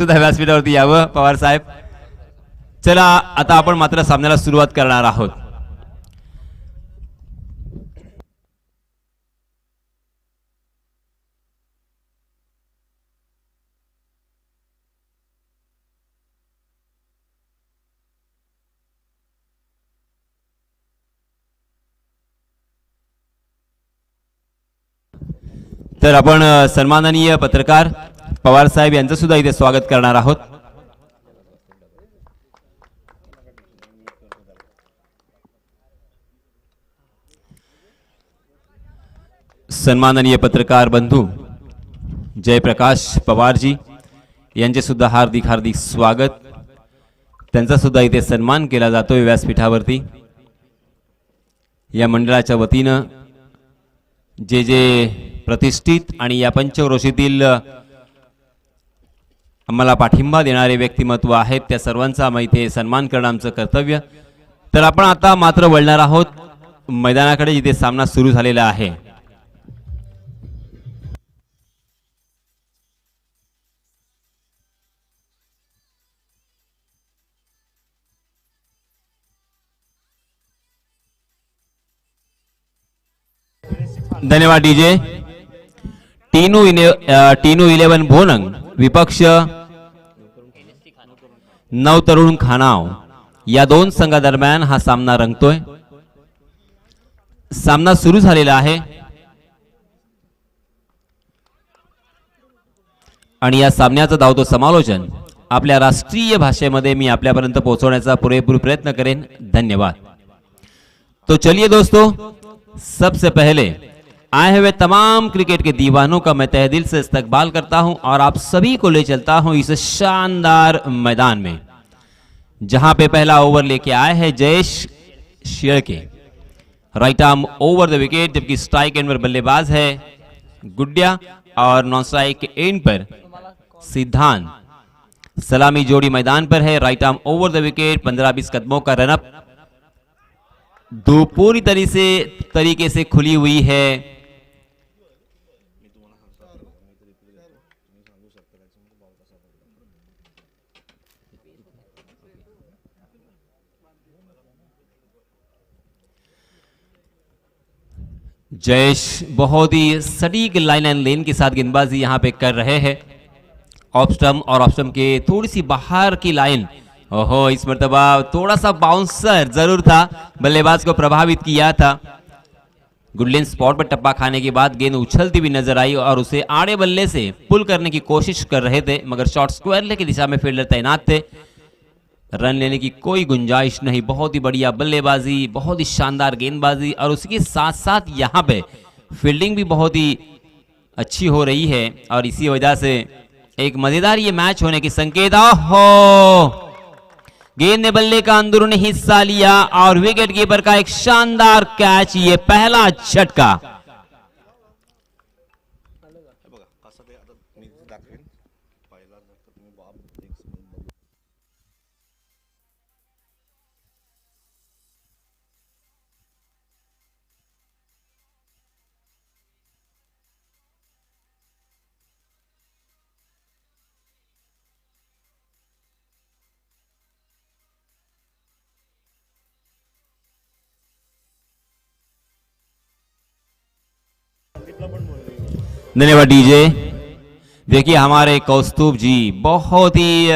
सुद्धा व्यासपीठावरती यावं पवार साहेब. चला आता आपण मात्र सामन्याला सुरुवात करणार आहोत. तर आपण सन्माननीय पत्रकार पवार साहेब यांचं सुद्धा इथे स्वागत करणार आहोत. सन्माननीय पत्रकार बंधू जयप्रकाश पवारजी यांचे सुद्धा हार्दिक हार्दिक स्वागत. त्यांचा सुद्धा इथे सन्मान केला जातोय व्यासपीठावरती. या मंडळाच्या वतीनं जे जे प्रतिष्ठित आणि या पंचक्रोशीतील आम्हाला पाठिंबा देणारे व्यक्तिमत्व आहेत त्या सर्वांचा आम्ही इथे सन्मान करणं आमचं कर्तव्य. तर आपण आता मात्र वळणार आहोत मैदानाकडे जिथे सामना सुरू झालेला आहे. धन्यवाद डीजे. टीनू 11 भोनंग विपक्ष नवतरुण खानाव या दोन संघादरम्यान हा सामना रंगतोय. सामना सुरू झालेला आहे आणि या सामन्याचं धावतो समालोचन आपल्या राष्ट्रीय भाषेमध्ये मी आपल्यापर्यंत पोहोचवण्याचा पुरेपूर प्रयत्न करेन. धन्यवाद. तो चलिए दोस्तों, सबसे पहले आए हुए तमाम क्रिकेट के दीवानों का मैं तहे दिल से इस्तकबाल करता हूं और आप सभी को ले चलता हूं इस शानदार मैदान में जहां पे पहला ओवर लेके आए हैं Jayesh Shedke. Right arm over the wicket, जबकि स्ट्राइक एंड पर बल्लेबाज है गुड्डिया और नॉन स्ट्राइक के एंड पर सिद्धांत. सलामी जोड़ी मैदान पर है. Right arm over the wicket, 15-20 कदमों का रनअप. दो पूरी तरीके से खुली हुई है. जयेश बहुत ही सटीक लाइन एंड लेन के साथ गेंदबाजी यहां पे कर रहे हैं. ऑफ स्टंप और ऑफ स्टंप के थोड़ी सी बाहर की लाइन. ओहो, इस मर्तबा थोड़ा सा बाउंसर जरूर था, बल्लेबाज को प्रभावित किया था. गुडलेन स्पॉट पर टप्पा खाने के बाद गेंद उछलती हुई नजर आई और उसे आड़े बल्ले से पुल करने की कोशिश कर रहे थे, मगर शॉर्ट स्क्वायर की दिशा में फील्डर तैनात थे. रन लेने की कोई गुंजाइश नहीं. बहुत ही बढ़िया बल्लेबाजी, बहुत ही शानदार गेंदबाजी और उसके साथ साथ यहाँ पे फील्डिंग भी बहुत ही अच्छी हो रही है और इसी वजह से एक मजेदार ये मैच होने के संकेत. ओहो, गेंद ने बल्ले का अंदरूनी हिस्सा लिया और विकेट कीपर का एक शानदार कैच. ये पहला झटका. धन्यवाद डीजे. देखिए हमारे कौस्तुभ जी बहुत ही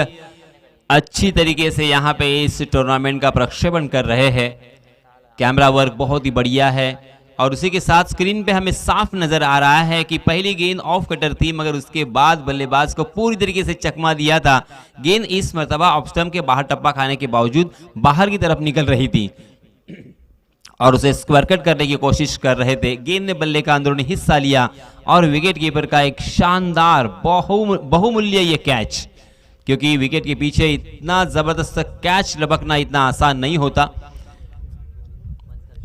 अच्छी तरीके से यहाँ पे इस टूर्नामेंट का प्रक्षेपण कर रहे हैं. कैमरा वर्क बहुत ही बढ़िया है और उसी के साथ स्क्रीन पे हमें साफ नजर आ रहा है कि पहली गेंद ऑफ कटर थी, मगर उसके बाद बल्लेबाज को पूरी तरीके से चकमा दिया था. गेंद इस मर्तबा ऑफ स्टंप के बाहर टप्पा खाने के बावजूद बाहर की तरफ निकल रही थी और उसे स्क्वायर कट करने की कोशिश कर रहे थे. गेंद ने बल्ले का अंदरूनी हिस्सा लिया और विकेट कीपर का एक शानदार बहुमूल्य ये कैच, क्योंकि विकेट के पीछे इतना जबरदस्त कैच लपकना इतना आसान नहीं होता.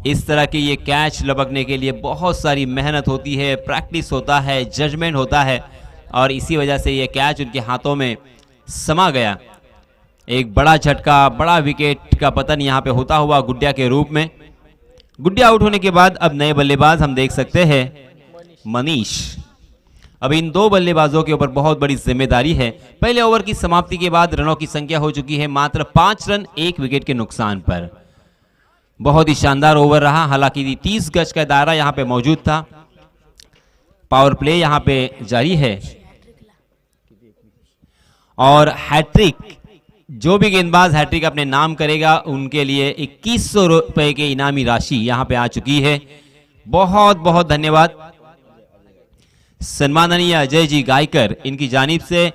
इस तरह के ये कैच लपकने के लिए बहुत सारी मेहनत होती है, प्रैक्टिस होता है, जजमेंट होता है और इसी वजह से ये कैच उनके हाथों में समा गया. एक बड़ा झटका, बड़ा विकेट का पतन यहाँ पे होता हुआ गुड्डिया के रूप में. गुड्डिया आउट होने के बाद अब नए बल्लेबाज हम देख सकते हैं मनीष अब इन दो बल्लेबाजों के ऊपर बहुत बड़ी जिम्मेदारी है। पहले ओवर की समाप्ति के बाद रनों की संख्या हो चुकी है मात्र 5 रन 1 विकेट के नुकसान पर। बहुत ही शानदार ओवर रहा, हालांकि 30 गज का दायरा यहां पे मौजूद था। पावर प्ले यहां पे जारी है और हैट्रिक, जो भी गेंदबाज हैट्रिक अपने नाम करेगा उनके लिए 2100 रुपए के इनामी राशि यहां पे आ चुकी है। बहुत बहुत धन्यवाद सम्माननीय अजय जी गायकर, इनकी जानिब से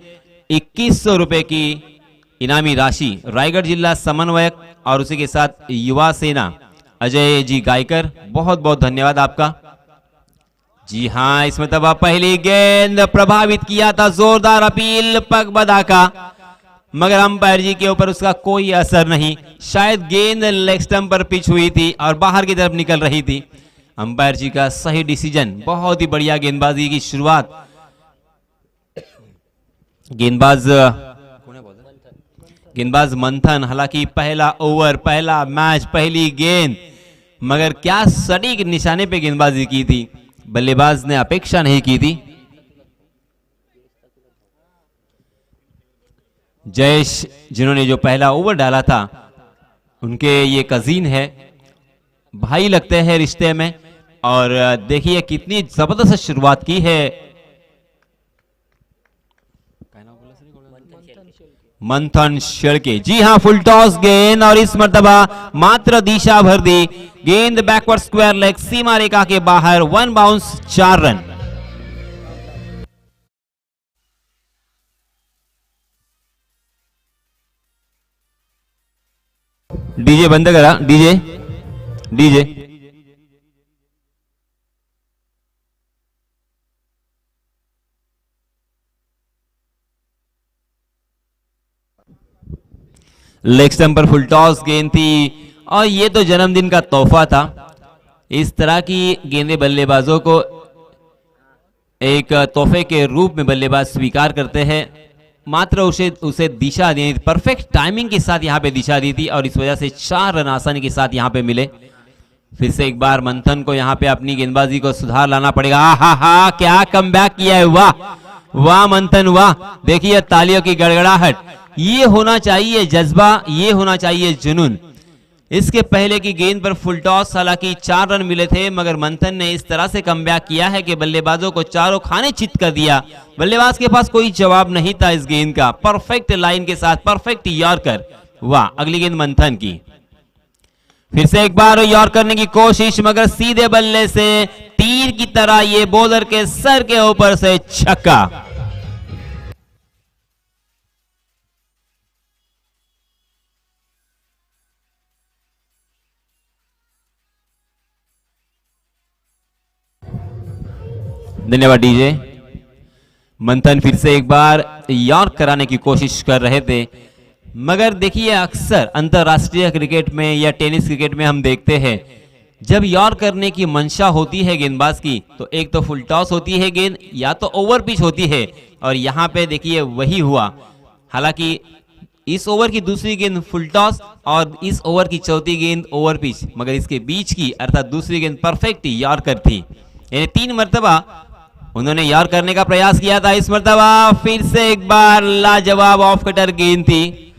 2100 रुपए की इनामी राशि रायगढ़ जिला समन्वयक और उसी के साथ युवा सेना अजय जी गायकर, बहुत बहुत धन्यवाद आपका। जी हां, इसमें तब पहली गेंद प्रभावित किया था, जोरदार अपील पगबदा का, मगर अंपायर जी के ऊपर उसका कोई असर नहीं। शायद गेंद लेग स्टंप पर पिच हुई थी और बाहर की तरफ निकल रही थी। अंपायर जी का सही डिसीजन, बहुत ही बढ़िया गेंदबाजी की शुरुआत। गेंदबाज मंथन, हालांकि पहला ओवर, पहला मैच, पहली गेंद, मगर क्या सटीक निशाने पे गेंदबाजी की थी, बल्लेबाज ने अपेक्षा नहीं की थी। जयेश जिन्होंने जो पहला ओवर डाला था, उनके ये कजीन है, भाई लगते हैं रिश्ते में, और देखिए कितनी जबरदस्त शुरुआत की है मंथन शेड़के। जी हां, फुल टॉस गेंद और इस मर्तबा मात्र दिशा भर दी, गेंद बैकवर्ड स्क्वायर लेग सीमा रेखा के बाहर, 1 बाउंस 4 रन। डीजे बंद करा, डीजे डीजे। लेग स्टंप पर फुल टॉस गेंद थी और ये तो जन्मदिन का तोहफा था। इस तरह की गेंदें बल्लेबाजों को एक तोहफे के रूप में बल्लेबाज स्वीकार करते हैं। मात्र उसे दिशा दी, परफेक्ट टाइमिंग के साथ यहां पे दिशा दी थी और इस वजह से 4 रन आसानी के साथ यहां पे मिले। फिर से एक बार मंथन को यहां पे अपनी गेंदबाजी को सुधार लाना पड़ेगा। हा क्या कमबैक किया है, वाह वाह मंथन वाह। देखिए तालियों की गड़गड़ाहट, ये होना चाहिए जज्बा, ये होना चाहिए जुनून। इसके पहले की गेंद पर फुल टॉस, हालांकि 4 रन मिले थे, मगर मंथन ने इस तरह से कमबैक किया है कि बल्लेबाजों को चारों खाने चित कर दिया। बल्लेबाज के पास कोई जवाब नहीं था इस गेंद का। परफेक्ट लाइन के साथ परफेक्ट यॉर्कर, वाह। अगली गेंद मंथन की, फिर से एक बार यॉर्क करने की कोशिश, मगर सीधे बल्ले से तीर की तरह ये बॉलर के सर के ऊपर से छक्का। धन्यवाद डीजे। मंथन फिर से एक बार यॉर्क कराने की कोशिश कर रहे थे, मगर देखिए अक्सर अंतरराष्ट्रीय क्रिकेट में या टेनिस क्रिकेट में हम देखते हैं, जब यॉर्क करने की मंशा होती है गेंदबाज की, तो एक तो फुल टॉस होती है गेंद, या तो ओवर पिच होती है, और यहां पे देखिए वही हुआ। हालांकि इस ओवर की दूसरी गेंद फुल टॉस और इस ओवर की चौथी गेंद ओवर पिच, मगर इसके बीच की अर्थात दूसरी गेंद परफेक्ट यॉर्कर थी। यानी 3 मरतबा उन्होंने यॉर्क करने का प्रयास किया था। इस मरतबा फिर से एक बार लाजवाब ऑफ कटर गेंद थी,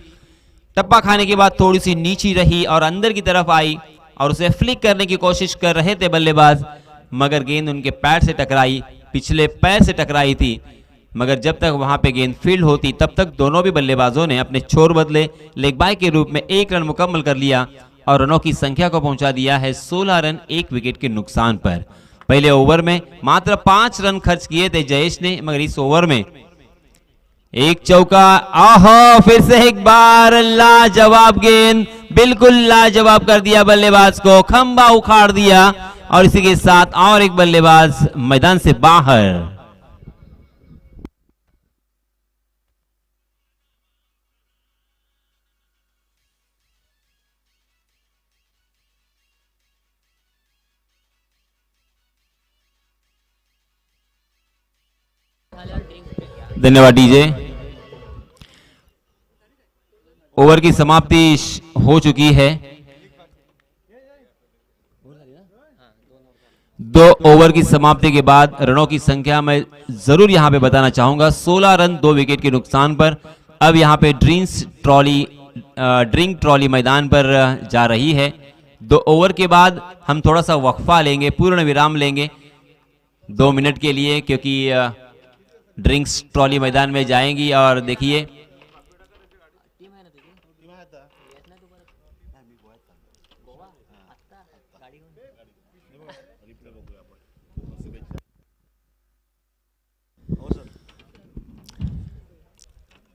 टप्पा खाने के बाद थोड़ी सी नीची रही और अंदर की तरफ आई और उसे फ्लिक करने की कोशिश कर रहे थे बल्लेबाज, मगर गेंद उनके पैर से टकराई, पिछले पैर से टकराई थी। मगर जब तक वहां पे गेंद फील्ड होती तब तक दोनों भी बल्लेबाजों ने अपने छोर बदले, लेग बाय के रूप में 1 रन मुकम्मल कर लिया और रनों की संख्या को पहुंचा दिया है 16 रन 1 विकेट के नुकसान पर। पहले ओवर में मात्र 5 रन खर्च किए थे जयेश ने, मगर इस ओवर में एक चौका, आहो फिर से एक बार लाजवाब गेंद, बिल्कुल लाजवाब कर दिया बल्लेबाज को, खंबा उखाड़ दिया और इसी के साथ और एक बल्लेबाज मैदान से बाहर। धन्यवाद डीजे। ओवर की समाप्ति हो चुकी है। दो ओवर की समाप्ति के बाद रनों की संख्या मैं जरूर यहां पे बताना चाहूंगा, 16 रन 2 विकेट के नुकसान पर। अब यहां पे ड्रिंक ट्रॉली मैदान पर जा रही है। 2 ओवर के बाद हम थोड़ा सा वक्फा लेंगे, पूर्ण विराम लेंगे 2 मिनट के लिए, क्योंकि ड्रिंक्स ट्रॉली मैदान में जाएंगी। और देखिए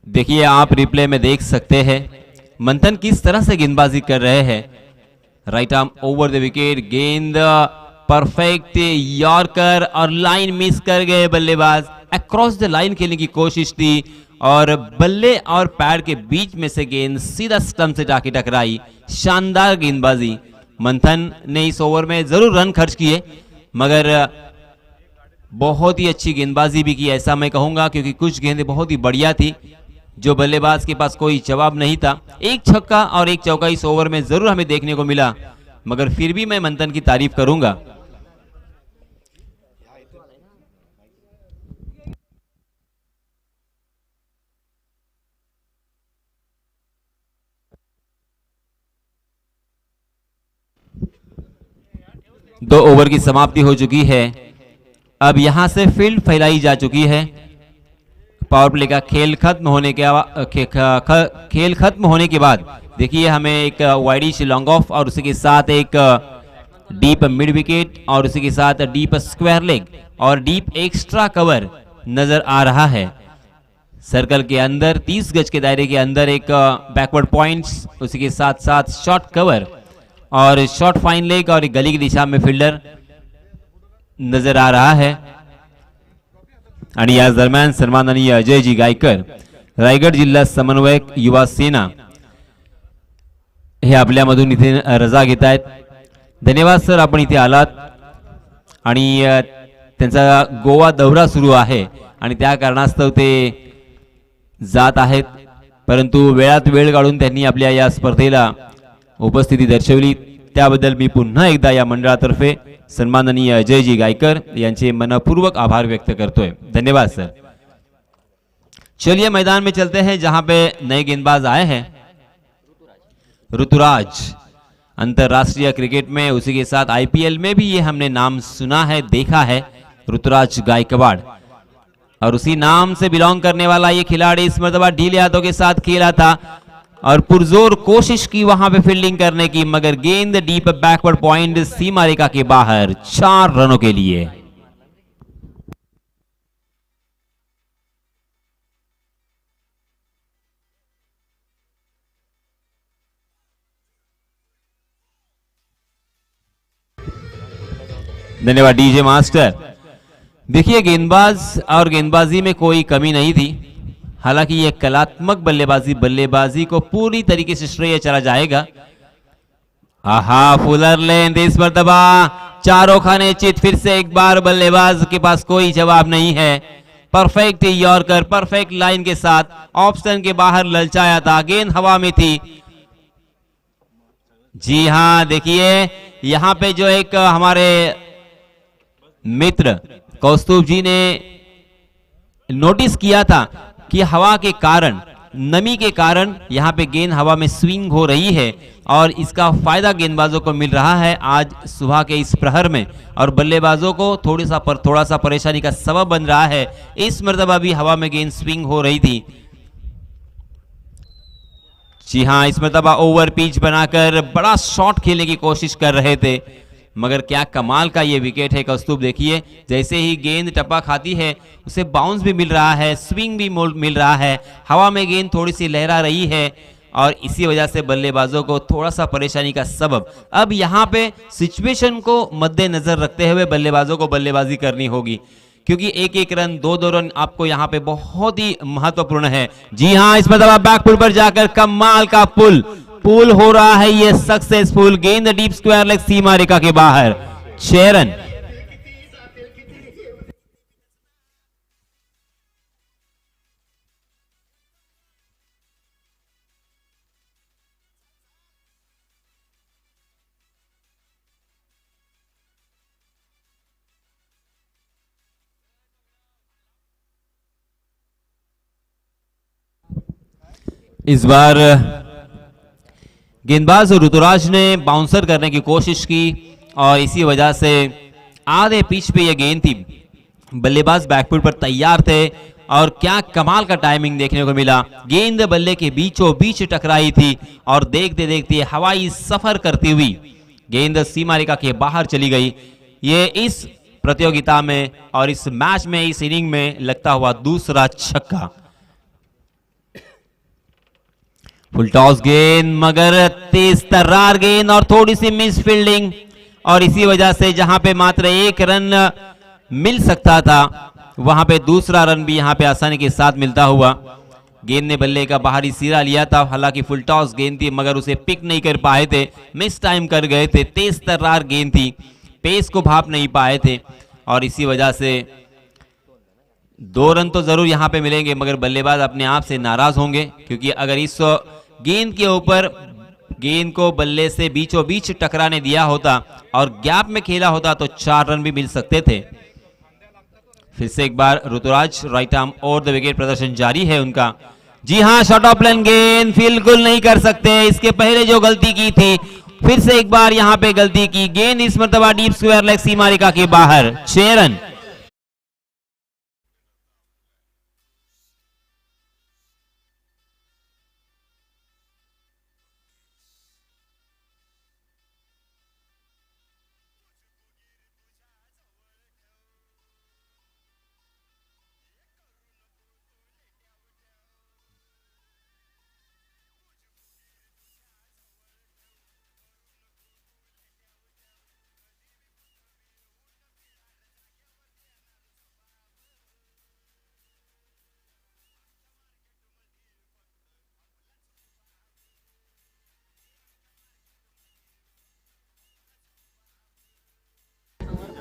देखिए आप रिप्ले में देख सकते हैं मंथन किस तरह से गेंदबाजी कर रहे हैं। Right arm over the wicket, गेंद परफेक्ट यॉर्कर और लाइन मिस कर गए बल्लेबाज। अक्रॉस द लाइन खेलने की कोशिश थी और बल्ले और पैड के बीच में से गेंद सीधा स्टंप से जाके टकराई। शानदार गेंदबाजी, मंथन ने इस ओवर में जरूर रन खर्च किए, मगर बहुत ही अच्छी गेंदबाजी भी की ऐसा मैं कहूंगा, क्योंकि कुछ गेंदें बहुत ही बढ़िया थी जो बल्लेबाज के पास कोई जवाब नहीं था। एक छक्का और एक चौका इस ओवर में जरूर हमें देखने को मिला, मगर फिर भी मैं मंथन की तारीफ करूंगा। दो ओवर की समाप्ति हो चुकी है। अब यहां से फील्ड फैलाई जा चुकी है। पावर प्ले का खेल खत्म होने के खेल खत्म होने के बाद देखिए हमें एक वाइडिश लॉन्ग ऑफ और उसी के साथ एक डीप मिड विकेट और उसी के साथ डीप स्क्वायर लेग और डीप एक्स्ट्रा कवर नजर आ रहा है। सर्कल के अंदर 30 गज के दायरे के अंदर एक बैकवर्ड पॉइंट्स, उसी के साथ साथ शॉर्ट कवर और शॉर्ट फाइन लेग और गली की दिशा में फील्डर नजर आ रहा है। आणि याच दरम्यान सन्माननीय अजयजी गायकर, रायगड जिल्हा समन्वयक युवा सेना, हे आपल्यामधून इथे रजा घेत आहेत। धन्यवाद सर, आपण इथे आलात। आणि त्यांचा गोवा दौरा सुरू आहे आणि त्या कारणास्तव ते जात आहेत, परंतु वेळात वेळ काढून त्यांनी आपल्या या स्पर्धेला उपस्थिती दर्शवली, त्याबद्दल मी पुन्हा एकदा या मंडळातर्फे सन्माननीय अजयजी गायकर यांचे मनपूर्वक आभार व्यक्त करतोय। धन्यवाद सर। चलिए मैदान में चलते हैं जहां पे नए गेंदबाज आए हैं। ऋतुराज अंतरराष्ट्रीय क्रिकेट में, उसी के साथ आईपीएल में भी ये हमने नाम सुना है, देखा है, ऋतुराज गायकवाड़, और उसी नाम से बिलोंग करने वाला ये खिलाड़ी इस मर्तबा ढीले हाथों के साथ खेला था और पुरजोर कोशिश की वहां पे फील्डिंग करने की, मगर गेंद डीप बैकवर्ड पॉइंट सीमा रेखा के बाहर 4 रनों के लिए। धन्यवाद डीजे मास्टर। देखिए गेंदबाज और गेंदबाजी में कोई कमी नहीं थी, हालांकि ये कलात्मक बल्लेबाजी को पूरी तरीके से श्रेय चला जाएगा। आहा, फुलर लेंथ इस मर्तबा चारों खाने चित, फिर से एक बार बल्लेबाज के पास कोई जवाब नहीं है। परफेक्ट यॉर्कर परफेक्ट लाइन के साथ ऑप्शन के बाहर ललचाया था, गेंद हवा में थी। जी हां, देखिए यहां पे जो एक हमारे मित्र कौस्तुभ जी ने नोटिस किया था कि हवा के कारण, नमी के कारण यहां पे गेंद हवा में स्विंग हो रही है और इसका फायदा गेंदबाजों को मिल रहा है आज सुबह के इस प्रहर में, और बल्लेबाजों को थोड़ा सा परेशानी का सबब बन रहा है। इस मर्तबा भी हवा में गेंद स्विंग हो रही थी। जी हां, इस मर्तबा ओवर पिच बनाकर बड़ा शॉट खेलने की कोशिश कर रहे थे, मगर क्या कमाल का ये विकेट है कौस्तुभ। देखिए जैसे ही गेंद टप्पा खाती है उसे बाउंस भी मिल रहा है, स्विंग भी मिल रहा है, हवा में गेंद थोड़ी सी लहरा रही है और इसी वजह से बल्लेबाजों को थोड़ा सा परेशानी का सबब। अब यहां पे सिचुएशन को मद्देनजर रखते हुए बल्लेबाजों को बल्लेबाजी करनी होगी, क्योंकि एक एक रन, दो दो रन आपको यहां पे बहुत ही महत्वपूर्ण है। जी हां, इस मतलब बैक पुल पर जाकर कमाल का पुल हो रहा है ये सक्सेसफुल, गेंद डीप स्क्वायर लेग सीमा रेखा के बाहर, 6 रन। इस बार गेंदबाज ऋतुराज ने बाउंसर करने की कोशिश की और इसी वजह से आधे पिच पे यह गेंद थी। बल्लेबाज बैकफुट पर तैयार थे और क्या कमाल का टाइमिंग देखने को मिला। गेंद बल्ले के बीचों बीच टकराई थी और देखते देखते हवाई सफर करती हुई गेंद सीमा रेखा के बाहर चली गई। ये इस प्रतियोगिता में और इस मैच में, इस इनिंग में लगता हुआ दूसरा छक्का। फुल टॉस गेंद मगर तेज तर्रार गेंद और थोड़ी सी मिस फील्डिंग और इसी वजह से जहां पे मात्र एक रन मिल सकता था वहां पे दूसरा रन भी यहां पे आसानी के साथ मिलता हुआ। गेंद ने बल्ले का बाहरी सिरा लिया था, हालांकि फुल टॉस गेंद थी मगर उसे पिक नहीं कर पाए थे, मिस टाइम कर गए थे। तेज तर्रार गेंद थी, पेस को भाप नहीं पाए थे और इसी वजह से 2 रन तो जरूर यहां पे मिलेंगे मगर बल्लेबाज अपने आप से नाराज होंगे, क्योंकि अगर इस गेंद के ऊपर गेंद को बल्ले से बीचों बीच टकराने दिया होता और गैप में खेला होता तो 4 रन भी मिल सकते थे। फिर से एक बार ऋतुराज राइट आर्म और द विकेट प्रदर्शन जारी है उनका। जी हां, शॉट ऑफ प्लेन गेंद बिल्कुल नहीं कर सकते, इसके पहले जो गलती की थी फिर से एक बार यहां पे गलती की। गेंद इस मर्तबा डीप स्क्वायर लेग सीमा रेखा के बाहर। 6 रन।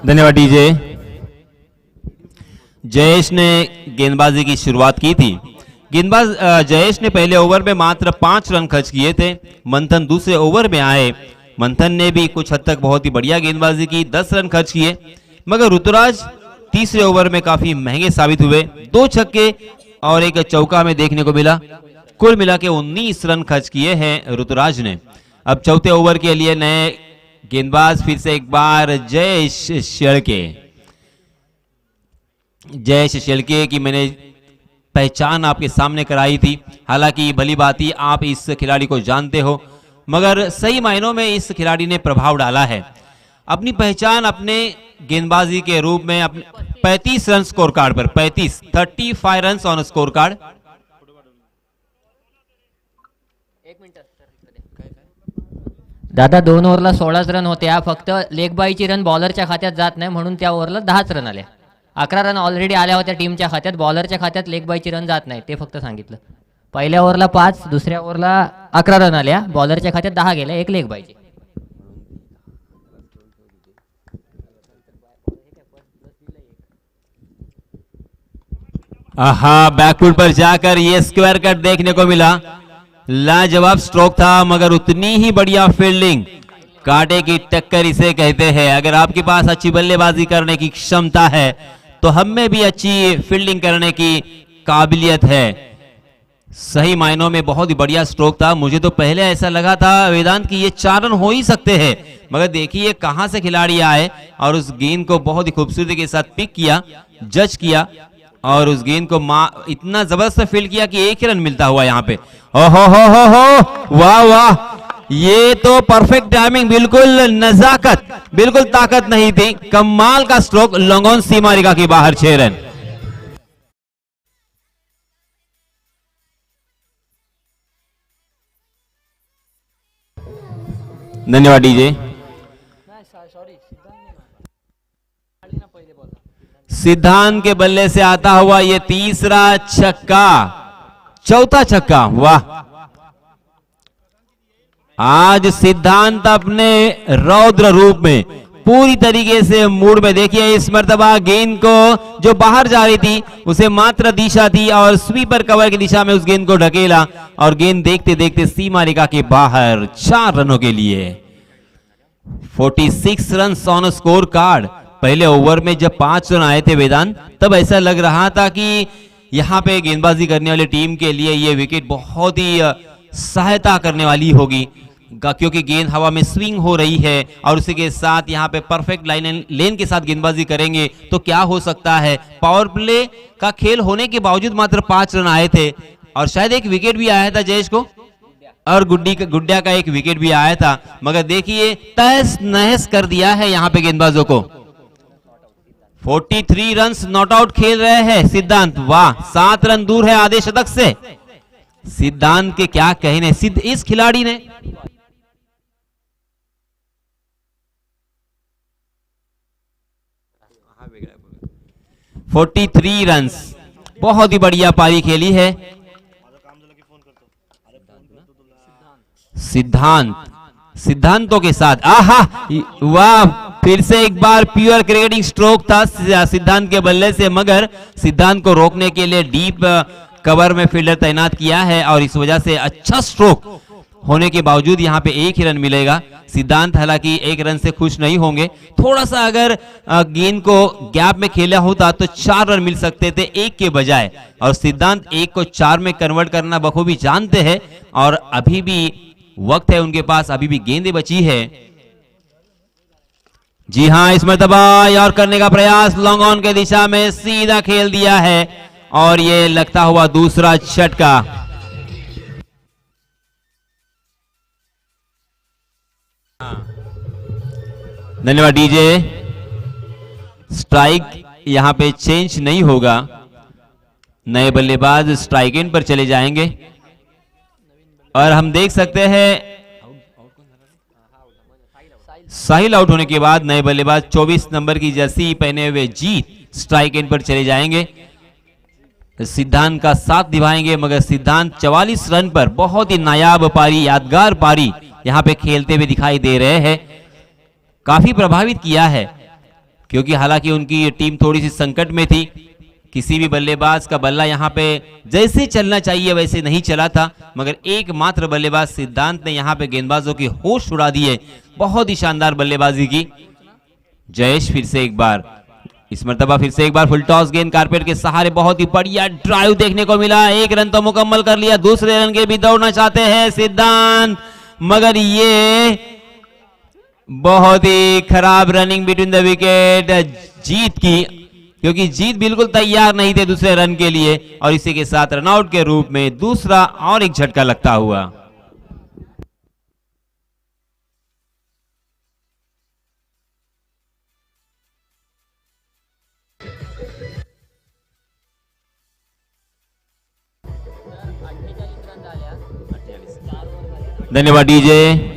धन्यवाद डीजे। जयेश ने गेंदबाजी की शुरुआत की थी। गेंदबाज जयेश ने पहले ओवर में मात्र 5 रन खर्च किए थे। मंथन दूसरे ओवर में आए, मंथन ने भी कुछ हद तक बहुत ही बढ़िया गेंदबाजी की, 10 रन खर्च किए मगर ऋतुराज तीसरे ओवर में काफी महंगे साबित हुए। 2 छक्के और एक चौका में देखने को मिला। कुल मिला के 19 रन खर्च किए हैं ऋतुराज ने। अब चौथे ओवर के लिए नए गेंदबाज फिर से एक बार जयेश शेलके। जयेश शेलके की मैंने पहचान आपके सामने कराई थी, हालांकि भली बात ही आप इस खिलाड़ी को जानते हो मगर सही मायनों में इस खिलाड़ी ने प्रभाव डाला है। अपनी पहचान अपने गेंदबाजी के रूप में 35 run score card per, 35 run on score card. दादा 2 ओव्हरला 16 रन होते, फक्त लेग बायची रन बॉलरच्या खात्यात जात नाही म्हणून त्या ओव्हरला 10 रन आले। 11 रन ऑलरेडी आल्या होत्या टीमच्या खात्यात, बॉलरच्या खात्यात लेग बायची रन जात नाही, ते फक्त सांगितलं। पहिल्या ओव्हरला 5, दुसऱ्या ओव्हरला 11 रन आल्या, बॉलरच्या खात्यात 10 गेल्या, एक लेग बायची। आहा, बैकफुट पर जाकर ये स्क्वायर कट देखने को मिला। लाजवाब स्ट्रोक था मगर उतनी ही बढ़िया फील्डिंग, कांटे की टक्कर इसे कहते हैं। अगर आपके पास अच्छी बल्लेबाजी करने की क्षमता है तो हम में भी अच्छी फील्डिंग करने की काबिलियत है। सही मायनों में बहुत ही बढ़िया स्ट्रोक था। मुझे तो पहले ऐसा लगा था वेदांत कि ये 4 रन हो ही सकते हैं, मगर देखिए कहां से खिलाड़ी आए और उस गेंद को बहुत ही खूबसूरती के साथ पिक किया, जज किया और उस गेंद को इतना जबरदस्त फील्ड किया कि 1 रन मिलता हुआ यहां पे। ओहो हो, वाह वाह, ये तो परफेक्ट टाइमिंग, बिल्कुल नजाकत, बिल्कुल ताकत नहीं थी। कमाल का स्ट्रोक, लॉन्ग ऑन सीमा रेखा के बाहर। 6 रन। धन्यवाद डीजे। सिद्धांत के बल्ले से आता हुआ ये तीसरा छक्का, चौथा छक्का। वाह, आज सिद्धांत अपने रौद्र रूप में पूरी तरीके से मूड में। देखिए इस मर्तबा गेंद को जो बाहर जा रही थी उसे मात्र दिशा दी और स्वीपर कवर की दिशा में उस गेंद को ढकेला और गेंद देखते देखते सीमा रेखा के बाहर। 4 रनों के लिए 46 रन ऑन स्कोर कार्ड। पहले ओवर में जब 5 रन आए थे वेदांत, तब ऐसा लग रहा था कि यहाँ पे गेंदबाजी करने वाली टीम के लिए ये विकेट बहुत ही सहायता करने वाली होगी, क्योंकि गेंद हवा में स्विंग हो रही है और उसी के साथ यहाँ पे परफेक्ट लेन के साथ गेंदबाजी करेंगे तो क्या हो सकता है। पावर प्ले का खेल होने के बावजूद मात्र 5 रन आए थे और शायद एक विकेट भी आया था जयेश को, और गुड्डिया का एक विकेट भी आया था, मगर देखिए तहस नहस कर दिया है यहाँ पे गेंदबाजों को। 43 रन्स नॉट आउट खेल रहे हैं सिद्धांत, वाह 7 रन दूर है आधे शतक से। सिद्धांत के क्या कहने, इस खिलाड़ी ने 43 रन्स बहुत ही बढ़िया पारी खेली है। सिद्धांतों के साथ आहा वाह, फिर से एक बार प्योर क्रिकेटिंग स्ट्रोक था सिद्धांत के बल्ले से, मगर सिद्धांत को रोकने के लिए डीप कवर में फील्डर तैनात किया है और इस वजह से अच्छा स्ट्रोक होने के बावजूद यहाँ पे 1 ही रन मिलेगा। सिद्धांत हालांकि 1 रन से खुश नहीं होंगे, थोड़ा सा अगर गेंद को गैप में खेला होता तो 4 रन मिल सकते थे 1 के बजाय, और सिद्धांत 1 को 4 में कन्वर्ट करना बखूबी जानते हैं और अभी भी वक्त है उनके पास, अभी भी गेंदें बची है। जी हां, इस मर्तबा और करने का प्रयास लॉन्ग ऑन के दिशा में सीधा खेल दिया है और ये लगता हुआ दूसरा झटका। धन्यवाद डीजे। स्ट्राइक यहां पे चेंज नहीं होगा, नए बल्लेबाज स्ट्राइक इन पर चले जाएंगे और हम देख सकते हैं साहिल आउट होने के बाद नए बल्लेबाज 24 नंबर की जर्सी पहने हुए जीत स्ट्राइक इन पर चले जाएंगे, सिद्धांत का साथ निभाएंगे। मगर सिद्धांत 44 रन पर बहुत ही नायाब पारी, यादगार पारी यहां पे खेलते हुए दिखाई दे रहे हैं। काफी प्रभावित किया है क्योंकि हालांकि उनकी टीम थोड़ी सी संकट में थी, किसी भी बल्लेबाज का बल्ला यहां पे जैसे चलना चाहिए वैसे नहीं चला था, मगर एकमात्र बल्लेबाज सिद्धांत ने यहां पे गेंदबाजों की होश उड़ा दिए, बहुत ही शानदार बल्लेबाजी की। जयेश फिर से एक बार, इस मर्तबा फिर से एक बार फुल टॉस गेंद कारपेट के सहारे, बहुत ही बढ़िया ड्राइव देखने को मिला। 1 रन तो मुकम्मल कर लिया, दूसरे रन के भी दौड़ना चाहते हैं सिद्धांत, मगर ये बहुत ही खराब रनिंग बिटवीन द विकेट जीत की, क्योंकि जीत बिल्कुल तैयार नहीं थे दूसरे रन के लिए और इसी के साथ रनआउट के रूप में दूसरा और एक झटका लगता हुआ। धन्यवाद डीजे।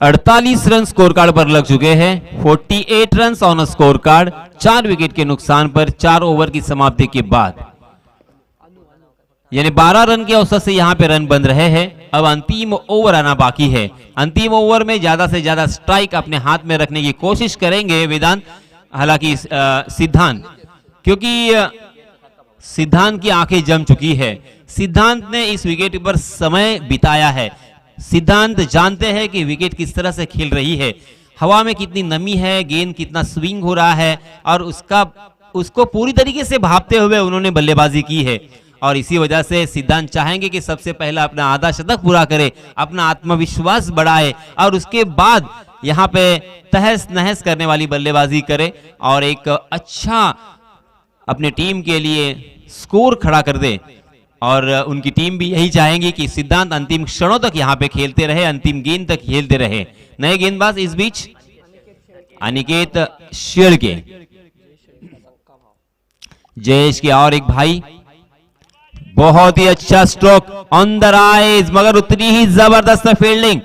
48 रन स्कोर कार्ड पर लग चुके हैं, 48 run on score card, 4 wicket के नुकसान पर 4 ओवर की समाप्ति के बाद, यानी 12 रन के औसत से यहां पे रन बन रहे हैं। अब अंतिम ओवर आना बाकी है, अंतिम ओवर में ज्यादा से ज्यादा स्ट्राइक अपने हाथ में रखने की कोशिश करेंगे वेदांत, हालांकि सिद्धांत, क्योंकि सिद्धांत की आंखें जम चुकी है। सिद्धांत ने इस विकेट पर समय बिताया है, सिद्धांत जानते हैं कि विकेट किस तरह से खेल रही है, हवा में कितनी नमी है, गेंद कितना स्विंग हो रहा है और उसको पूरी तरीके से भांपते हुए उन्होंने बल्लेबाजी की है और इसी वजह से सिद्धांत चाहेंगे कि सबसे पहला अपना आधा शतक पूरा करे, अपना आत्मविश्वास बढ़ाए और उसके बाद यहां पे तहस नहस करने वाली बल्लेबाजी करे और एक अच्छा अपने टीम के लिए स्कोर खड़ा कर दे। और उनकी टीम भी यही चाहेंगी कि सिद्धांत अंतिम क्षणों तक यहां पे खेलते रहे, अंतिम गेंद तक खेलते रहे। नए गेंदबाज इस बीच अनिकेत शेड़के, जयेश के और एक भाई, बहुत ही अच्छा स्ट्रोक ऑन द राइज, मगर उतनी ही जबरदस्त फील्डिंग।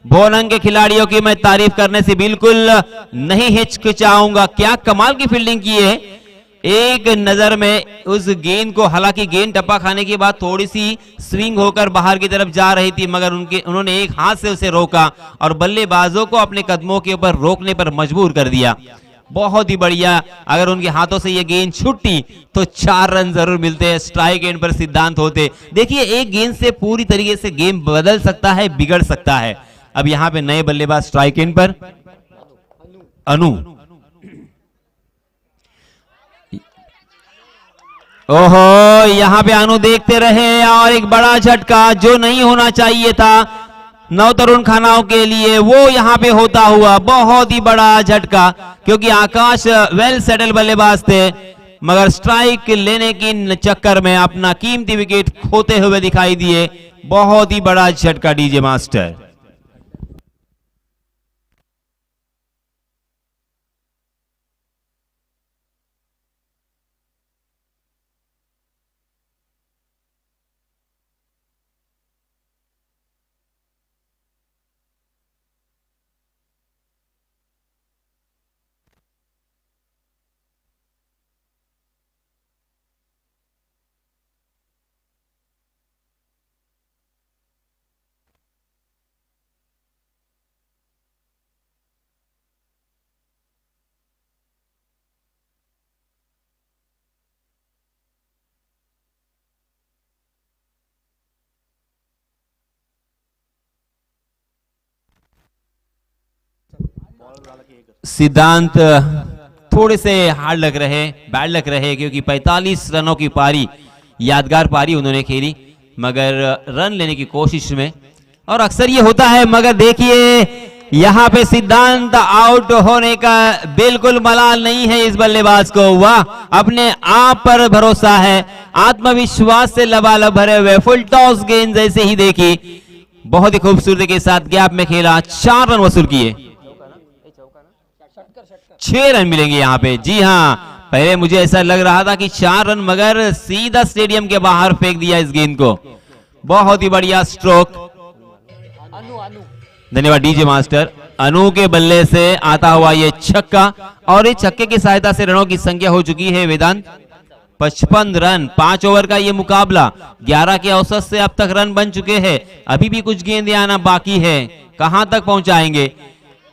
बोलंग के खिलाड़ियों की मैं तारीफ करने से बिल्कुल नहीं हिचकिचाऊंगा, क्या कमाल की फील्डिंग की है। एक नजर में उस गेंद को, हालांकि गेंद टप्पा खाने के बाद थोड़ी सी स्विंग होकर बाहर की तरफ जा रही थी, मगर उन्होंने एक हाथ से उसे रोका और बल्लेबाजों को अपने कदमों के ऊपर रोकने पर मजबूर कर दिया। बहुत ही बढ़िया, अगर उनके हाथों से ये गेंद छूटती तो 4 रन जरूर मिलते, स्ट्राइक एंड पर सिद्धांत होते। देखिए एक गेंद से पूरी तरीके से गेम बदल सकता है, बिगड़ सकता है। अब यहां पे नए बल्लेबाज स्ट्राइक एंड पर अनु, ओहो, यहाँ पे अनु देखते रहे और एक बड़ा झटका जो नहीं होना चाहिए था नवतरुण खानाओं के लिए, वो यहाँ पे होता हुआ बहुत ही बड़ा झटका, क्योंकि आकाश वेल सेटल बल्लेबाज थे मगर स्ट्राइक लेने की चक्कर में अपना कीमती विकेट खोते हुए दिखाई दिए। बहुत ही बड़ा झटका डीजे मास्टर। सिद्धांत थोड़े से हार्ड लग रहे, बैड लग रहे, क्योंकि 45 रनों की पारी, यादगार पारी उन्होंने खेली मगर रन लेने की कोशिश में, और अक्सर ये होता है। मगर देखिए यहाँ पे सिद्धांत आउट होने का बिल्कुल मलाल नहीं है इस बल्लेबाज को। वाह, अपने आप पर भरोसा है, आत्मविश्वास से लबालब भरे हुए फुल टॉस गेंद जैसे ही देखी, बहुत ही खूबसूरती के साथ गैप में खेला, 4 रन वसूल किए। 6 रन मिलेंगे यहाँ पे। जी हाँ, पहले मुझे ऐसा लग रहा था कि 4 रन, मगर सीधा स्टेडियम के बाहर फेंक दिया इस गेंद को। बहुत ही बढ़िया स्ट्रोक, धन्यवाद डीजे मास्टर। अनु के बल्ले से आता हुआ ये छक्का, और इस छक्के की सहायता से रनों की संख्या हो चुकी है वेदांत 55 रन। 5 ओवर का ये मुकाबला, 11 के औसत से अब तक रन बन चुके हैं। अभी भी कुछ गेंदें आना बाकी है, कहां तक पहुंचाएंगे।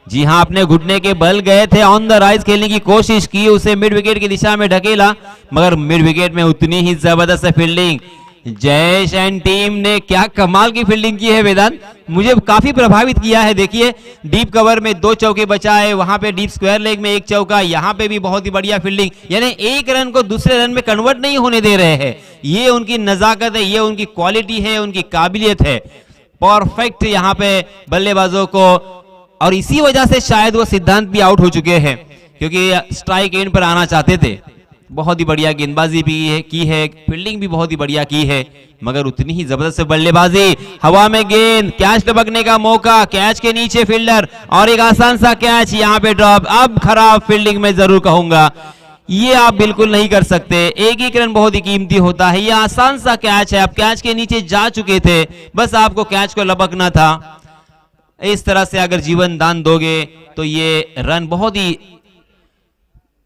जी हां, अपने घुटने के बल गए थे, ऑन द राइज खेलने की कोशिश की, उसे मिड विकेट की दिशा में ढकेला, मगर मिड विकेट में उतनी ही जबरदस्त फील्डिंग। जयेश एंड टीम ने क्या कमाल की फील्डिंग की है वेदांत, मुझे काफी प्रभावित किया है। देखिए डीप कवर में 2 चौके बचाए, वहां पे डीप स्क्वायर लेग में 1 चौका, यहां पे भी बहुत ही बढ़िया फील्डिंग, यानी 1 रन को दूसरे रन में कन्वर्ट नहीं होने दे रहे हैं। ये उनकी नजाकत है, ये उनकी क्वालिटी है, उनकी काबिलियत है। परफेक्ट यहाँ पे बल्लेबाजों को, और इसी वजह से शायद वो सिद्धांत भी आउट हो चुके हैं, क्योंकि स्ट्राइक एंड पर आना चाहते थे। बहुत ही बढ़िया गेंदबाजी भी की है, फील्डिंग भी बहुत ही बढ़िया की है, मगर उतनी ही जबरदस्त बल्लेबाजी। हवा में गेंद, कैच टपकने का मौका, कैच के नीचे फील्डर, और एक आसान सा कैच यहाँ पे ड्रॉप। अब खराब फील्डिंग में जरूर कहूंगा, ये आप बिल्कुल नहीं कर सकते। एक रन बहुत ही कीमती होता है, ये आसान सा कैच है, आप कैच के नीचे जा चुके थे, बस आपको कैच को लपकना था। इस तरह से अगर जीवन दान दोगे तो ये रन बहुत ही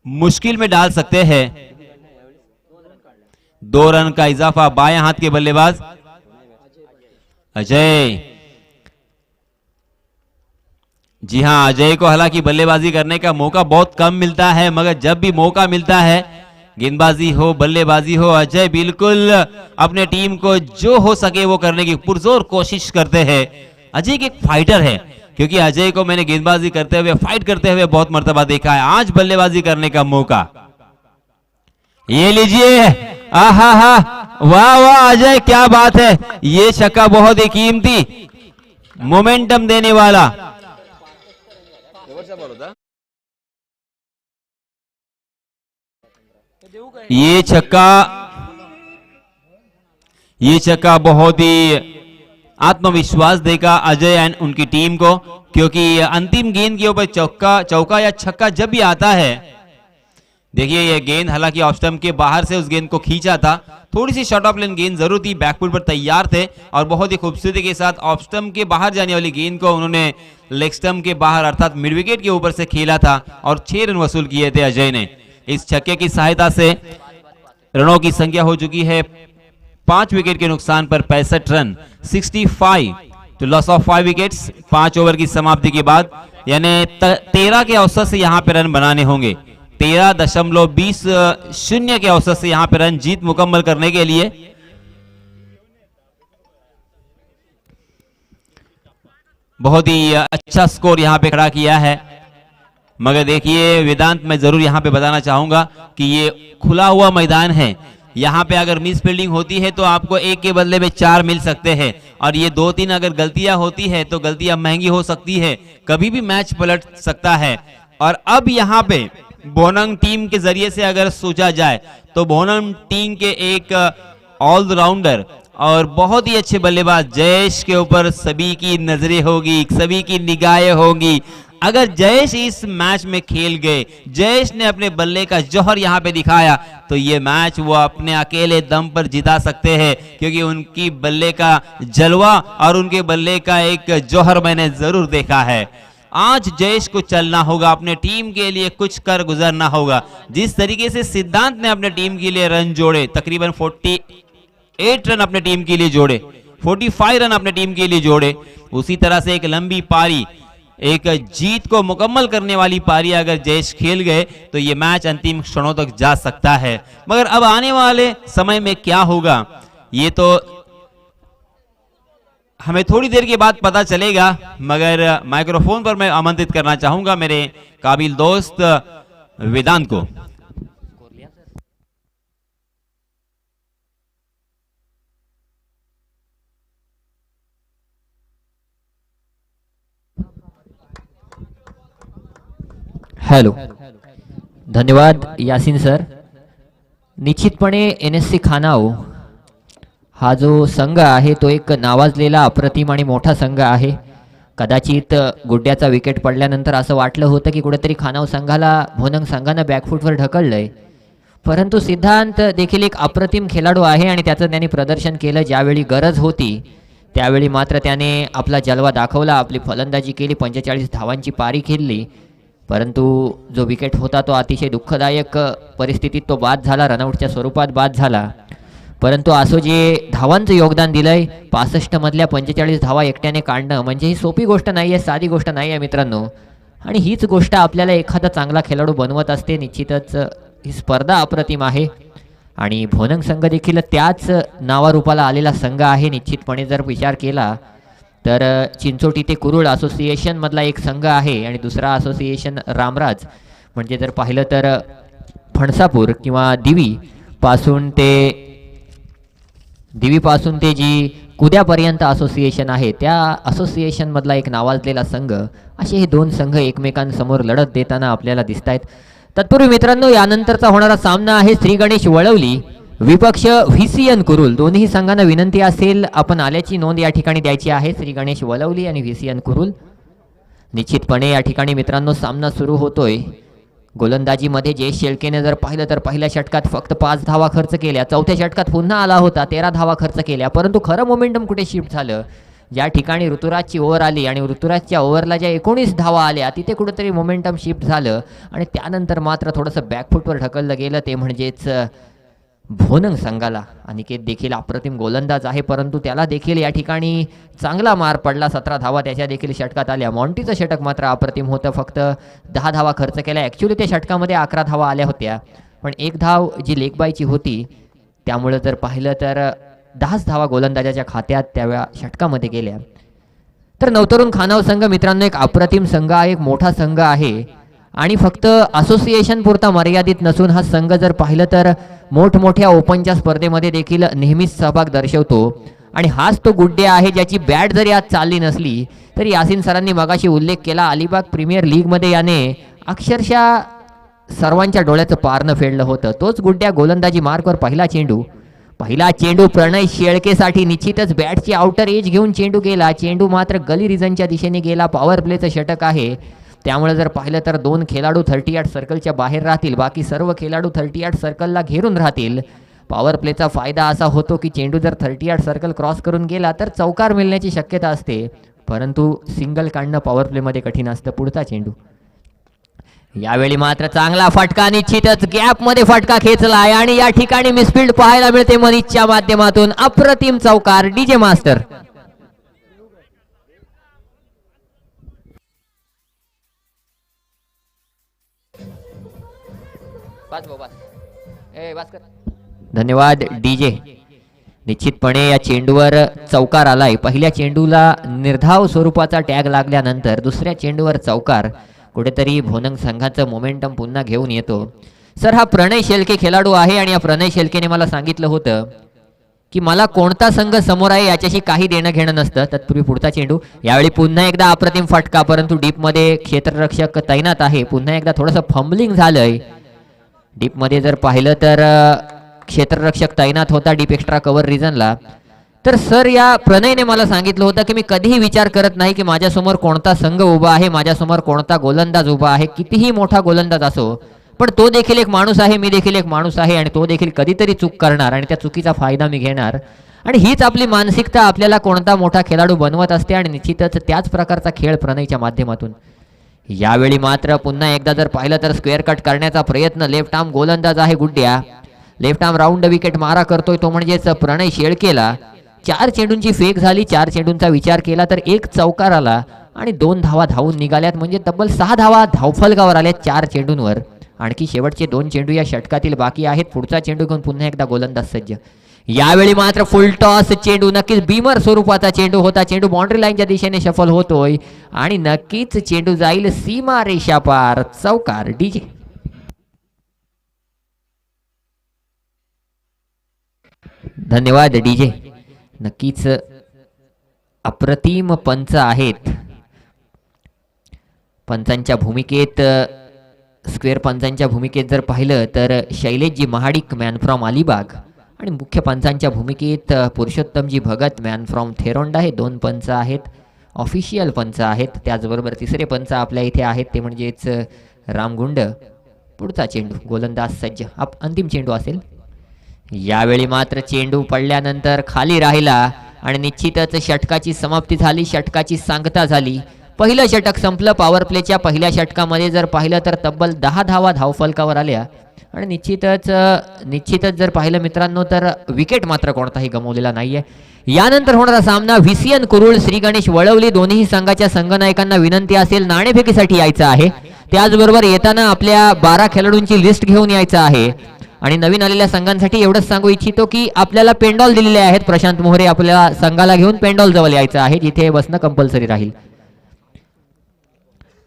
मुश्किल में डाल सकते हैं। 2 रन का इजाफा बाएं हाथ के बल्लेबाज अजय। जी हां, अजय को हालांकि बल्लेबाजी करने का मौका बहुत कम मिलता है, मगर जब भी मौका मिलता है, गेंदबाजी हो बल्लेबाजी हो, अजय बिल्कुल अपने टीम को जो हो सके वो करने की पुरजोर कोशिश करते हैं। अजय एक फाइटर है, क्योंकि अजय को मैंने गेंदबाजी करते हुए, फाइट करते हुए बहुत मर्तबा देखा है। आज बल्लेबाजी करने का मौका, ये लीजिए, आहा हा, वाह वाह अजय, क्या बात है। ये छक्का बहुत ही कीमती, मोमेंटम देने वाला। ये छक्का बहुत ही आत्मविश्वास देगा अजय एंड उनकी टीम को, क्योंकि अंतिम गेंद के ऊपर चौका या छक्का जब भी आता है, देखिए ये गेंद हालांकि ऑफ स्टंप के बाहर से उस गेंद को खींचा था, थोड़ी सी शॉर्ट ऑफ लेन गेंद जरूर थी, बैकफुट पर तैयार थे, और बहुत ही खूबसूरती के साथ ऑफ स्टंप के बाहर जाने वाली गेंद को उन्होंने लेग स्टंप के बाहर अर्थात मिड विकेट के ऊपर से खेला था, और 6 रन वसूल किए थे अजय ने। इस छक्के की सहायता से रनों की संख्या हो चुकी है 5 विकेट के नुकसान पर 65 run, 65 to loss of 5 wickets 5 over की समाप्ति के बाद, यानी 13 के औसत से यहां पे रन बनाने होंगे। 13.20 के औसत से यहां पे रन जीत मुकम्मल करने के लिए। बहुत ही अच्छा स्कोर यहां पे खड़ा किया है, मगर देखिए वेदांत, मैं जरूर यहां पे बताना चाहूंगा कि ये खुला हुआ मैदान है, यहाँ पे अगर मिस फील्डिंग होती है तो आपको एक के बदले में 4 मिल सकते हैं, और ये 2-3 अगर गलतियां होती है तो गलतियां महंगी हो सकती है, कभी भी मैच पलट सकता है। और अब यहाँ पे बोनंग टीम के जरिए से अगर सोचा जाए तो बोनंग टीम के एक ऑलराउंडर और बहुत ही अच्छे बल्लेबाज जयेश के ऊपर सभी की नजरें होगी, सभी की निगाहें होंगी। अगर जयेश इस मैच में खेल गए, जयेश ने अपने बल्ले का जौहर यहाँ पे दिखाया, तो ये मैच वो अपने अकेले दम पर जिता सकते हैं, क्योंकि उनकी बल्ले का जलवा और उनके बल्ले का एक जौहर मैंने जरूर देखा है। आज जयेश को चलना होगा, अपने टीम के लिए कुछ कर गुजरना होगा। जिस तरीके से सिद्धांत ने अपने टीम के लिए रन जोड़े, तकरीबन 48 रन अपने टीम के लिए जोड़े, 45 रन अपने टीम के लिए जोड़े, उसी तरह से एक लंबी पारी, एक जीत को मुकम्मल करने वाली पारी अगर जयेश खेल गए तो ये मैच अंतिम क्षणों तक जा सकता है। मगर अब आने वाले समय में क्या होगा ये तो हमें थोड़ी देर के बाद पता चलेगा। मगर माइक्रोफोन पर मैं आमंत्रित करना चाहूंगा मेरे काबिल दोस्त वेदांत को। हॅलो, धन्यवाद यासिन सर. निश्चितपणे NSC खानाव हा जो संघ आहे तो एक नावाजलेला अप्रतिम आणि मोठा संघ आहे. कदाचित गुड्ड्याचा विकेट पडल्यानंतर असं वाटलं होतं की कुठेतरी खानाव संघाला भोनंग संघानं बॅकफूटवर ढकललंय, परंतु सिद्धांत देखील एक अप्रतिम खेळाडू आहे आणि त्याचं त्याने प्रदर्शन केलं. ज्यावेळी गरज होती त्यावेळी मात्र त्याने आपला जलवा दाखवला, आपली फलंदाजी केली, 45 धावांची पारी खेळली. परंतु जो विकेट होता तो अतिशय दुःखदायक परिस्थितीत तो बाद झाला, रनआउटच्या स्वरूपात बाद झाला. परंतु असो जे धावांचं योगदान दिलंय, 65 मधल्या 45 धावा एकट्याने काढणं म्हणजे ही सोपी गोष्ट नाही आहे, साधी गोष्ट नाही आहे मित्रांनो. आणि हीच गोष्ट आपल्याला एखादा चांगला खेळाडू बनवत असते. निश्चितच ही स्पर्धा अप्रतिम आहे आणि भोनंग संघ देखील त्याच नावारूपाला आलेला संघ आहे. निश्चितपणे जर विचार केला तर चिंचोटी ते कुरुळ असोसिएशन मधला एक संघ आहे आणि दुसरा असोसिएशन रामराज, म्हणजे जर पाहिलं तर फणसापूर किंवा दिवीपासून ते जी कुद्यापर्यंत असोसिएशन आहे त्या असोसिएशन मधला एक नावाजलेला संघ, असे हे दोन संघ एकमेकांसमोर लढत देताना आपल्याला दिसत आहेत. तत्पूर्वी मित्रांनो यानंतरचा होणारा सामना आहे श्री गणेश वळवली विपक्ष VCN कुरुल. दोन्ही संघांना विनंती असेल आपण आल्याची नोंद या ठिकाणी द्यायची आहे. श्री गणेश वळवली आणि VCN कुरुल. निश्चितपणे या ठिकाणी मित्रांनो सामना सुरू होतोय. गोलंदाजीमध्ये जयेश शेळकेने जर पाहिलं तर पहिल्या षटकात फक्त 5 धावा खर्च केल्या, चौथ्या षटकात पुन्हा आला होता, 13 धावा खर्च केल्या. परंतु खरं मोमेंटम कुठे शिफ्ट झालं, ज्या ठिकाणी ऋतुराजची ओव्हर आली आणि ऋतुराजच्या ओव्हरला ज्या 19 धावा आल्या तिथे कुठेतरी मोमेंटम शिफ्ट झालं आणि त्यानंतर मात्र थोडंसं बॅकफूटवर ढकललं गेलं. ते म्हणजेच भोनंग संघाला. अनिकेत देखील अप्रतिम गोलंदाज आहे, परंतु त्याला देखील या ठिकाणी चांगला मार पडला. 17 धावा त्याच्या देखील षटकात आल्या. मॉन्टीचं षटक मात्र अप्रतिम होतं, फक्त 10 धावा खर्च केल्या. ॲक्च्युली त्या षटकामध्ये 11 धावा आल्या होत्या, पण एक धाव जी लेगबायची होती त्यामुळे जर पाहिलं तर 10 धावा गोलंदाजाच्या खात्यात त्या षटकामध्ये गेल्या. तर नवतरुण खानाव संघ मित्रांनो एक अप्रतिम संघ आहे, एक मोठा संघ आहे आणि फक्त असोसिएशन पुरता मर्यादित नसून हा संघ जर पाहिलं तर मोठमोठ्या ओपनच्या स्पर्धेमध्ये देखील नेहमीच सहभाग दर्शवतो. आणि हाच तो गुड्डे आहे ज्याची बॅट जरी आज चालली नसली तरी यासिन सरांनी मगाशी उल्लेख केला, अलिबाग प्रीमियर लीगमध्ये याने अक्षरशः सर्वांच्या डोळ्याचं पारणं फेडलं होतं. तोच गुड्ड्या गोलंदाजी मार्कवर पहिला चेंडू प्रणय शेळकेसाठी निश्चितच बॅटची आउटर एज घेऊन चेंडू गेला. चेंडू मात्र गली रिजनच्या दिशेने गेला. पॉवर प्लेचं षटक आहे, त्यामुळे जर पाहिलं तर 2 खेळाडू 38 सर्कलच्या बाहेर राहतील, बाकी सर्व खेळाडू 38 सर्कलला घेरून राहतील. पॉवर प्लेचा फायदा असा होतो की चेंडू जर 38 सर्कल क्रॉस करून गेला तर चौकार मिळण्याची शक्यता असते, परंतु सिंगल काढणं पॉवर प्लेमध्ये कठीण असतं. पुढचा चेंडू यावेळी मात्र चांगला फटका, निश्चितच गॅपमध्ये फटका खेचलाय आणि या ठिकाणी मिसफील्ड पाहायला मिळते मनीषच्या माध्यमातून. अप्रतिम चौकार डीजे मास्टर. धन्यवाद डीजे. निश्चितपणे या चेंडूवर चौकार आलाय. पहिल्या चेंडूला निर्धाव स्वरूपाचा टॅग लागल्यानंतर दुसऱ्या चेंडूवर चौकार कुठेतरी भोनंग संघाचं मोमेंटम पुन्हा घेऊन येतो. सर, हा प्रणय शेळके खेळाडू आहे आणि या प्रणय शेळकेने मला सांगितलं होतं की मला कोणता संघ समोर आहे याच्याशी काही देणं घेणं नसतं. तत्पूर्वी पुढचा चेंडू, यावेळी पुन्हा एकदा अप्रतिम फटका, परंतु डीपमध्ये क्षेत्ररक्षक तैनात आहे. पुन्हा एकदा थोडंसं फंबलिंग झालंय. डीपमध्ये जर पाहिलं तर क्षेत्ररक्षक तैनात होता डीप एक्स्ट्रा कव्हर रिजनला. तर सर, या प्रणयने मला सांगितलं होतं की मी कधीही विचार करत नाही की माझ्यासमोर कोणता संघ उभा आहे, माझ्यासमोर कोणता गोलंदाज उभा आहे, कितीही मोठा गोलंदाज असो, पण तो देखील एक माणूस आहे, मी देखील एक माणूस आहे आणि तो देखील कधीतरी चूक करणार आणि त्या चुकीचा फायदा मी घेणार. आणि हीच आपली मानसिकता आपल्याला कोणता मोठा खेळाडू बनवत असते आणि निश्चितच त्याच प्रकारचा खेळ प्रणयच्या माध्यमातून. यावेळी मात्र पुन्हा एकदा जर पाहिलं तर स्क्वेअर कट करण्याचा प्रयत्न. लेफ्ट आर्म गोलंदाज आहे गुड्ड्या, लेफ्ट आर्म राऊंड विकेट मारा करतोय तो म्हणजेच प्रणय शेळकेला. 4 चेंडूंची फेक झाली, 4 चेंडूंचा विचार केला तर 1 चौकार आला आणि 2 धावा धावून निघाल्यात, म्हणजे तब्बल 6 धावा धावफलकावर आल्या 4 चेंडूंवर. आणखी शेवटचे 2 चेंडू या षटकातील बाकी आहेत. पुढचा चेंडू घेऊन पुन्हा एकदा गोलंदाज सज्ज. यावेळी मात्र फुल टॉस चेंडू, नक्कीच बीमर स्वरूपाचा चेंडू होता. चेंडू बाउंड्री लाईनच्या दिशेने शफल होतोय आणि नक्कीच चेंडू जाईल सीमा रेषा पार. चौकार. डीजे. धन्यवाद डीजे. नक्कीच अप्रतिम पंच आहेत. पंचांच्या भूमिकेत, स्क्वेअर पंचांच्या भूमिकेत जर पाहिलं तर शैलेशजी महाडिक मॅन फ्रॉम अलिबाग आणि मुख्य पंचांच्या भूमिकेत पुरुषोत्तमजी भगत मॅन फ्रॉम थेरोंड आहे. 2 पंच आहेत, ऑफिशियल पंच आहेत. त्याचबरोबर तिसरे पंच आपल्या इथे आहेत ते म्हणजेच रामगुंड. पुढचा चेंडू, गोलंदाज सज्ज. अंतिम चेंडू असेल. यावेळी मात्र चेंडू पडल्यानंतर खाली राहिला आणि निश्चितच षटकाची समाप्ती झाली, षटकाची सांगता झाली. पहिलं षटक संपलं. पॉवर प्लेच्या पहिल्या षटकामध्ये जर पाहिलं तर तब्बल 10 धावा धावफलकावर आल्या आणि निश्चितच जर पाहिलं मित्रांनो तर विकेट मात्र कोणताही गमावलेला नाहीये. यानंतर होणारा सामना व्हीसीएन कुरुळ श्री गणेश वळवली. दोन्ही संघाच्या संघनायकांना विनंती असेल नाणेफेकीसाठी यायचं आहे. त्याचबरोबर येताना आपल्या 12 खेळाडूंची लिस्ट घेऊन यायचं आहे. आणि नवीन आलेल्या संघांसाठी एवढंच सांगू इच्छितो की आपल्याला पेंडॉल दिलेले आहेत. प्रशांत मोहरे आपल्या संघाला घेऊन पेंडॉल जवळ यायचं आहे, जिथे बसणं कंपल्सरी राहील.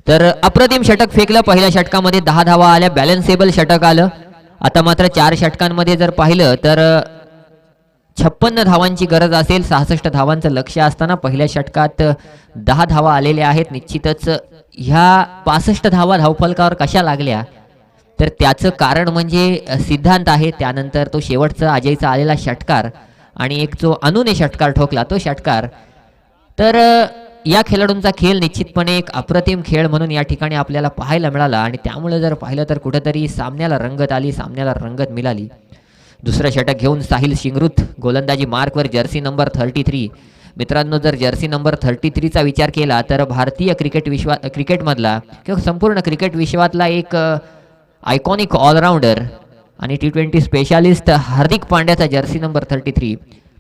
तर अप्रतिम षटक फेकलं. पहिल्या षटकामध्ये 10 धावा आल्या, बॅलन्सेबल षटक आलं. आता मात्र 4 षटकांमध्ये जर पाहिलं तर 56 धावांची गरज असेल. 66 धावांचं लक्ष्य असताना पहिल्या षटकात 10 धावा आलेल्या आहेत. निश्चितच ह्या 65 धावा धावफलकावर कशा लागल्या तर त्याचं कारण म्हणजे सिद्धांत आहे. त्यानंतर तो शेवटचा अजयचा आलेला षटकार आणि एक जो अनुने षटकार ठोकला तो षटकार. तर या खेळाडूंचा खेळ निश्चितपणे एक अप्रतिम खेळ म्हणून या ठिकाणी आपल्याला पाहायला मिळाला आणि त्यामुळे जर पाहिलं तर कुठेतरी सामन्याला रंगत आली, सामन्याला रंगत मिळाली. दुसरं षटक घेऊन साहिल शिंगरुत गोलंदाजी मार्कवर, जर्सी नंबर 33. मित्रांनो, जर जर्सी नंबर 33चा विचार केला तर भारतीय क्रिकेटमधला किंवा संपूर्ण क्रिकेट विश्वातला एक आयकॉनिक ऑलराऊंडर आणि T20 स्पेशालिस्ट हार्दिक पांड्याचा जर्सी नंबर 33.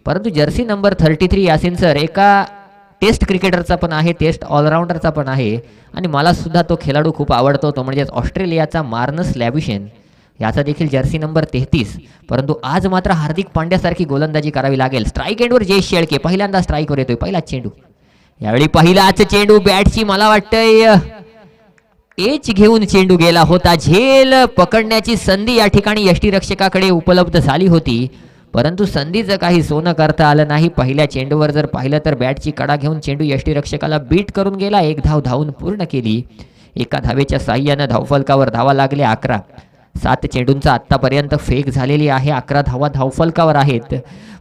परंतु जर्सी नंबर 33 यासिन सर एका टेस्ट क्रिकेटरचा पण आहे, टेस्ट ऑलराऊंडरचा पण आहे आणि मला सुद्धा तो खेळाडू खूप आवडतो. तो म्हणजे ऑस्ट्रेलियाचा मार्नस लॅब्युशेन, याचा देखील जर्सी नंबर 33. परंतु आज मात्र हार्दिक पांड्यासारखी गोलंदाजी करावी लागेल. स्ट्राईक एंडवर जयेश शेळके पहिल्यांदा स्ट्राईकवर येतोय. पहिलाच चेंडू. यावेळी पहिलाच चेंडू बॅटची मला वाटतंय एच घेऊन चेंडू गेला होता. झेल पकडण्याची संधी या ठिकाणी यष्टीरक्षकाकडे उपलब्ध झाली होती, परंतु संधीचं काही सोनं करता आलं नाही. पहिल्या चेंडूवर जर पाहिलं तर बॅटची कडा घेऊन चेंडू यष्टीरक्षकाला बीट करून गेला. 1 धाव धावून पूर्ण केली. एका धावेच्या साह्यानं धावफलकावर धावा लागल्या 11. 7 चेंडूंचा आत्तापर्यंत फेक झालेली आहे. 11 धावा धावफलकावर आहेत.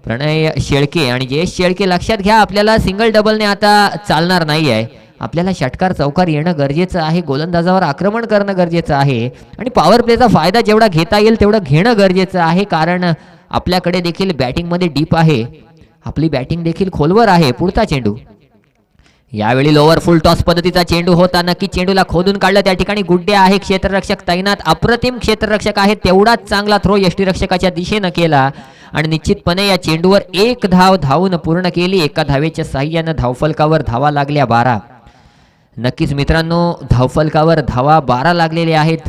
प्रणय शेळके आणि जयेश शेळके लक्षात घ्या, आपल्याला सिंगल डबलने आता चालणार नाही आहे. आपल्याला षटकार चौकार येणं गरजेचं आहे. गोलंदाजावर आक्रमण करणं गरजेचं आहे आणि पॉवर प्लेचा फायदा जेवढा घेता येईल तेवढं घेणं गरजेचं आहे, कारण आपल्याकडे देखील बॅटिंगमध्ये डीप आहे. आपली बॅटिंग देखील खोलवर आहे. पुढचा चेंडू. यावेळी लोअर फुल टॉस पद्धतीचा चेंडू होता. नक्की चेंडूला खोदून काढलं. त्या ठिकाणी गुड्डे आहे, क्षेत्ररक्षक तैनात. अप्रतिम क्षेत्ररक्षक आहे. तेवढाच चांगला थ्रो यष्टीरक्षकाच्या दिशेनं केला आणि निश्चितपणे या चेंडूवर 1 धाव धावून पूर्ण केली. एका धावेच्या साह्यानं धावफलकावर धावा लागल्या 12. नक्कीच मित्रांनो, धावफलकावर धावा 12 लागलेल्या आहेत.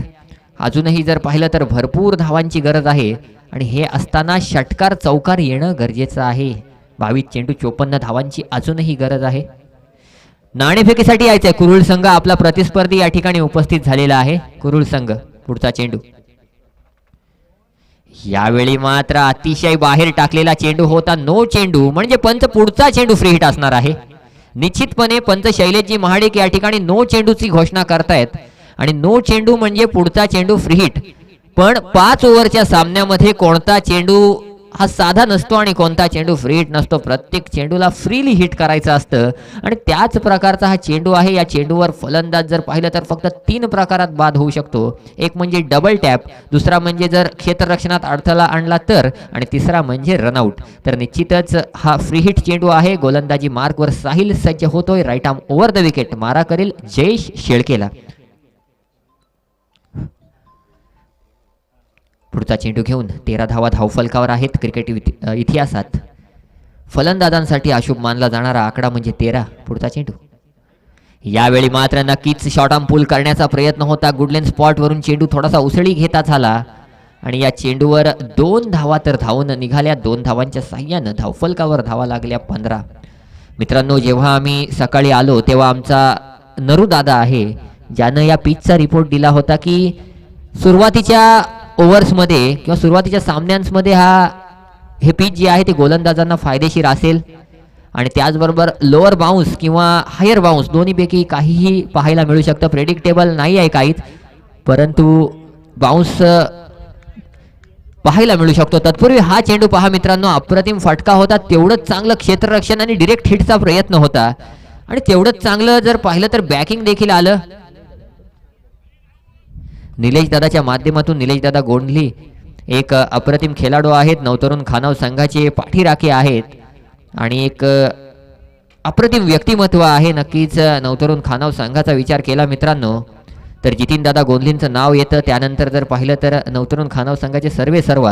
अजूनही जर पाहिलं तर भरपूर धावांची गरज आहे आणि हे असताना षटकार चौकार येणं गरजेचं आहे. 22 चेंडू 54 धावांची अजूनही गरज आहे. नाणेफेकीसाठी यायचंय कुरुळ संघ. आपला प्रतिस्पर्धी या ठिकाणी उपस्थित झालेला आहे. कुरुळ संघ. पुढचा चेंडू. यावेळी मात्र अतिशय बाहेर टाकलेला चेंडू होता. नो चेंडू म्हणजे पंच पुढचा चेंडू फ्री हिट असणार आहे. निश्चितपणे पंच शैलेशजी महाडिक या ठिकाणी नो चेंडूची घोषणा करतायत आणि नो चेंडू म्हणजे पुढचा चेंडू फ्री हिट. पण 5 ओव्हरच्या सामन्यामध्ये कोणता चेंडू हा साधा नसतो आणि कोणता चेंडू फ्री हिट नसतो. प्रत्येक चेंडूला फ्रीली हिट करायचं असतं आणि त्याच प्रकारचा हा चेंडू आहे. या चेंडूवर फलंदाज जर पाहिलं तर फक्त 3 प्रकारात बाद होऊ शकतो. एक म्हणजे डबल टॅप, दुसरा म्हणजे जर क्षेत्ररक्षणात अडथळा आणला तर, आणि तिसरा म्हणजे रनआउट. तर निश्चितच हा फ्री हिट चेंडू आहे. गोलंदाजी मार्कवर साहिल सज्ज होतोय. Right arm over the wicket मारा करेल जयेश शेळकेला. पुढचा चेंडू घेऊन 13 धावा धावफलकावर आहेत. क्रिकेट इतिहासात फलंदाजांसाठी अशुभ मानला जाणारा आकडा म्हणजे 13. पुढचा चेंडू यावेळी मात्र नक्कीच शॉर्ट आर्म पुल करण्याचा प्रयत्न होता. गुडलेन स्पॉट वरून चेंडू थोडासा उसळी घेता झाला आणि या चेंडूवर 2 धावा तर धावून निघाल्या. 2 धावांच्या साह्यानं धावफलकावर धावा लागल्या 15. मित्रांनो, जेव्हा आम्ही सकाळी आलो तेव्हा आमचा नरू दादा आहे ज्यानं या पिचचा रिपोर्ट दिला होता की सुरुवातीच्या ओव्हर्समध्ये किंवा सुरुवातीच्या सामन्यांमध्ये हे पिच जे आहे ते गोलंदाजांना फायदेशीर असेल आणि त्याचबरोबर लोअर बाउन्स किंवा हायर बाउन्स दोन्हीपैकी काहीही पाहायला मिळू शकतं. प्रेडिक्टेबल नाही आहे काहीच, परंतु बाउन्स पाहायला मिळू शकतो. तत्पूर्वी हा चेंडू पहा मित्रांनो, अप्रतिम फटका होता. तेवढंच चांगलं क्षेत्ररक्षण आणि डिरेक्ट हिटचा प्रयत्न होता आणि तेवढंच चांगलं जर पाहिलं तर बॅकिंग देखील आलं. निलेश दादाच्या माध्यमातून निलेश दादा गोंधली एक अप्रतिम खेळाडू आहेत. नवतरुण खानाव संघाचे पाठीराखे आहेत आणि एक अप्रतिम व्यक्तिमत्व आहे. नक्कीच नवतरुण खानाव संघाचा विचार केला मित्रांनो तर जितीन दादा गोंधलींचं नाव येतं. त्यानंतर जर पाहिलं तर नवतरुण खानाव संघाचे सर्व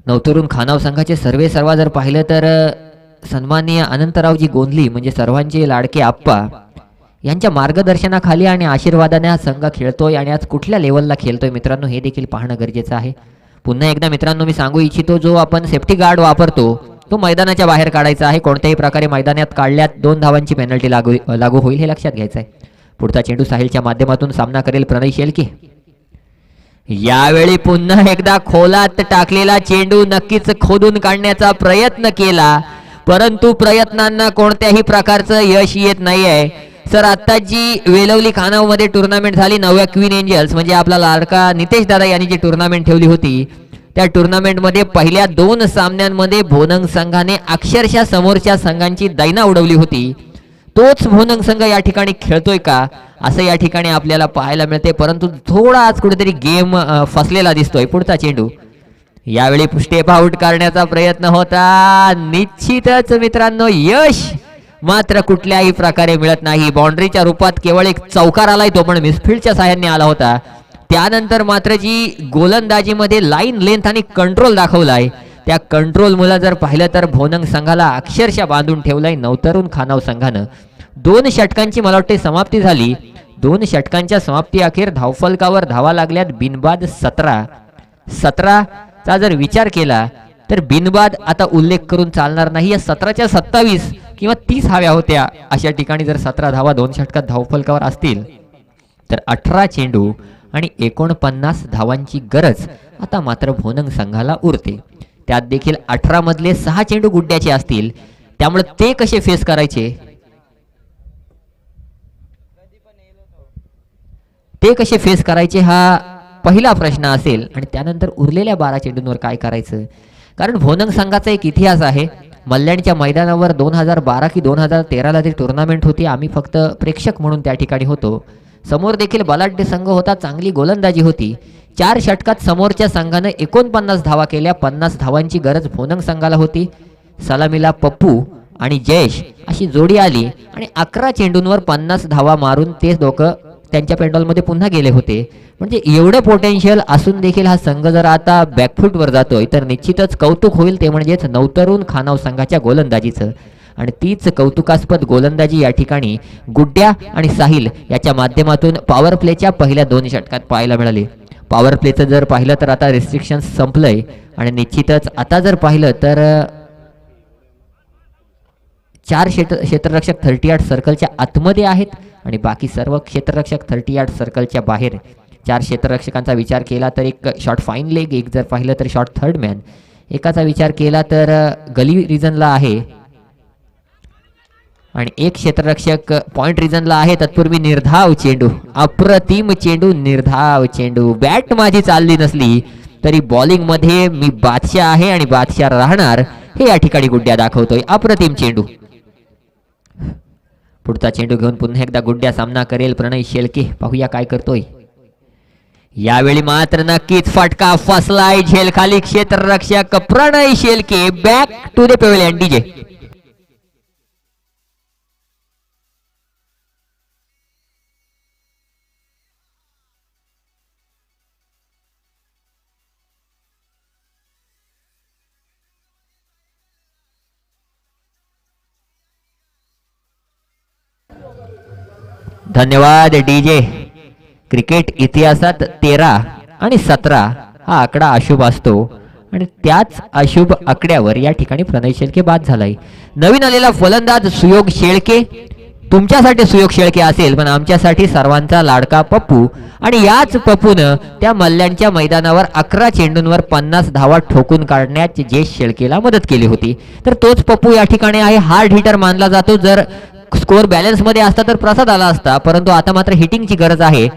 नवतरुण खानाव संघाचे सर्व जर पाहिलं तर सन्माननीय अनंतरावजी गोंधली म्हणजे सर्वांचे लाडके आप्पा यांच्या मार्गदर्शनाखाली आणि आशीर्वादाने हा संघ खेळतोय आणि आज कुठल्या लेवलला खेळतोय मित्रांनो हे देखील पाहणं गरजेचं आहे. पुन्हा एकदा मित्रांनो मी सांगू इच्छितो, जो आपण सेफ्टी गार्ड वापरतो तो मैदानाच्या बाहेर काढायचा आहे. कोणत्याही प्रकारे मैदानात काढल्यात 2 धावांची पेनल्टी लागू होईल हे लक्षात घ्यायचं आहे. पुढचा चेंडू साहिलच्या माध्यमातून सामना करेल प्रणय शेळके. यावेळी पुन्हा एकदा खोलात टाकलेला चेंडू नक्कीच खोदून काढण्याचा प्रयत्न केला, परंतु प्रयत्नांना कोणत्याही प्रकारचं यश येत नाहीये. सर आता जी वेलवली खानाव मध्ये टुर्नामेंट झाली 9व्या क्वीन एंजल्स म्हणजे आपला लाडका नितेश दादा यांनी जी टुर्नामेंट ठेवली होती त्या टुर्नामेंटमध्ये पहिल्या 2 सामन्यांमध्ये भोनंग संघाने अक्षरशः समोरच्या संघांची दैना उडवली होती. तोच भोनंग संघ या ठिकाणी खेळतोय का असं या ठिकाणी आपल्याला पाहायला मिळते, परंतु थोडा आज कुठेतरी गेम फसलेला दिसतोय. पुढचा चेंडू यावेळी स्टेप आउट करण्याचा प्रयत्न होता. निश्चितच मित्रांनो यश मात्र कुठल्याही प्रकारे मिळत नाही. बाउंड्रीच्या रूपात केवळ एक चौकार आलाय, तो पण मिसफिल्डच्या साहाय्याने आला होता. त्यानंतर मात्र जी गोलंदाजीमध्ये लाईन लेंथ आणि कंट्रोल दाखवलाय त्या कंट्रोल मुला जर पाहिलं तर भोनंग संघाला अक्षरशः बांधून ठेवलाय नवतरुण खानाव संघानं. 2 षटकांची मला वाटते समाप्ती झाली. 2 षटकांच्या समाप्ती अखेर धावफलकावर धावा लागल्यात बिनबाद 17 चा जर विचार केला तर बिनबाद आता उल्लेख करून चालणार नाही. या 17च्या 27 किंवा 30 हव्या होत्या. अशा ठिकाणी जर 17 धावा 2 षटकात धावफलकावर असतील तर 18 चेंडू आणि 49 धावांची गरज आता मात्र भोनंग संघाला उरते. त्यात देखील 18 मधले 6 चेंडू गुड्ड्याचे असतील, त्यामुळे ते कसे फेस करायचे हा पहिला प्रश्न असेल. आणि त्यानंतर उरलेल्या 12 चेंडूंवर काय करायचं, कारण भोनंग संघाचा एक इतिहास आहे. मल्याणच्या मैदानावर 2012 की 2013ला ती टुर्नामेंट होती. आम्ही फक्त प्रेक्षक म्हणून त्या ठिकाणी होतो. समोर देखील बलाढ्य संघ होता, चांगली गोलंदाजी होती. 4 षटकात समोरच्या संघानं 49 धावा केल्या. 50 धावांची गरज भोनंग संघाला होती. सलामीला पप्पू आणि जयेश अशी जोडी आली आणि 11 चेंडूंवर 50 धावा मारून ते दोघं त्यांच्या पेंडॉलमध्ये पुन्हा गेले होते. म्हणजे एवढं पोटेन्शियल असून देखील हा संघ जर आता बॅकफूटवर जातोय तर निश्चितच कौतुक होईल. ते म्हणजेच नवतरुण खानाव संघाच्या गोलंदाजीचं. आणि तीच कौतुकास्पद गोलंदाजी या ठिकाणी गुड्ड्या आणि साहिल याच्या माध्यमातून पॉवर प्लेच्या पहिल्या 2 षटकात पाहायला मिळाले. पॉवर प्लेचं जर पाहिलं तर आता रिस्ट्रिक्शन संपलंय आणि निश्चितच आता जर पाहिलं तर 4 क्षेत्ररक्षक 38 सर्कलच्या आतमध्ये आहेत आणि बाकी सर्व क्षेत्ररक्षक 38 सर्कलच्या बाहेर. 4 क्षेत्ररक्षकांचा विचार केला तर एक शॉर्ट फाईन लेग, एक जर पाहिलं तर शॉर्ट थर्ड मॅन, एकाचा विचार केला तर गली रिजनला आहे आणि एक क्षेत्ररक्षक पॉइंट रिजनला आहे. तत्पूर्वी निर्धाव चेंडू, अप्रतिम चेंडू, निर्धाव चेंडू. बॅट माझी चालली नसली तरी बॉलिंग मध्ये मी बादशाह आहे आणि बादशाह राहणार हे या ठिकाणी गुड्ड्या दाखवतोय. अप्रतिम चेंडू. पुढचा चेंडू घेऊन पुन्हा एकदा गुड्ड्या सामना करेल प्रणय शेळके. पाहूया काय करतोय. यावेळी मात्र नक्कीच फटका फसलाय. झेलखाली क्षेत्ररक्षक Pranay Shelke. Back to the pavilion. DJ धन्यवाद डीजे. क्रिकेट इतिहासात 13 आणि 17 हा आकडा अशुभ असतो आणि त्याच अशुभ आकड्यावर या ठिकाणी प्रणय शेळके बाद झालाय. नवीन आलेला फलंदाज सुयोग शेळके. तुमच्यासाठी सुयोग शेळके असेल पण आमच्यासाठी सर्वांचा लाडका पप्पू. आणि याच पप्पूनं त्या मल्ल्यांच्या मैदानावर 11 चेंडूंवर 50 धावा ठोकून काढण्यात जे शेळकेला मदत केली होती. तर तोच पप्पू या ठिकाणी आहे. हार्ड हिटर मानला जातो. जर स्कोअर बॅलन्स मध्ये असता तर प्रसाद आला असता, परंतु आता मात्र हिटिंगची गरज आहे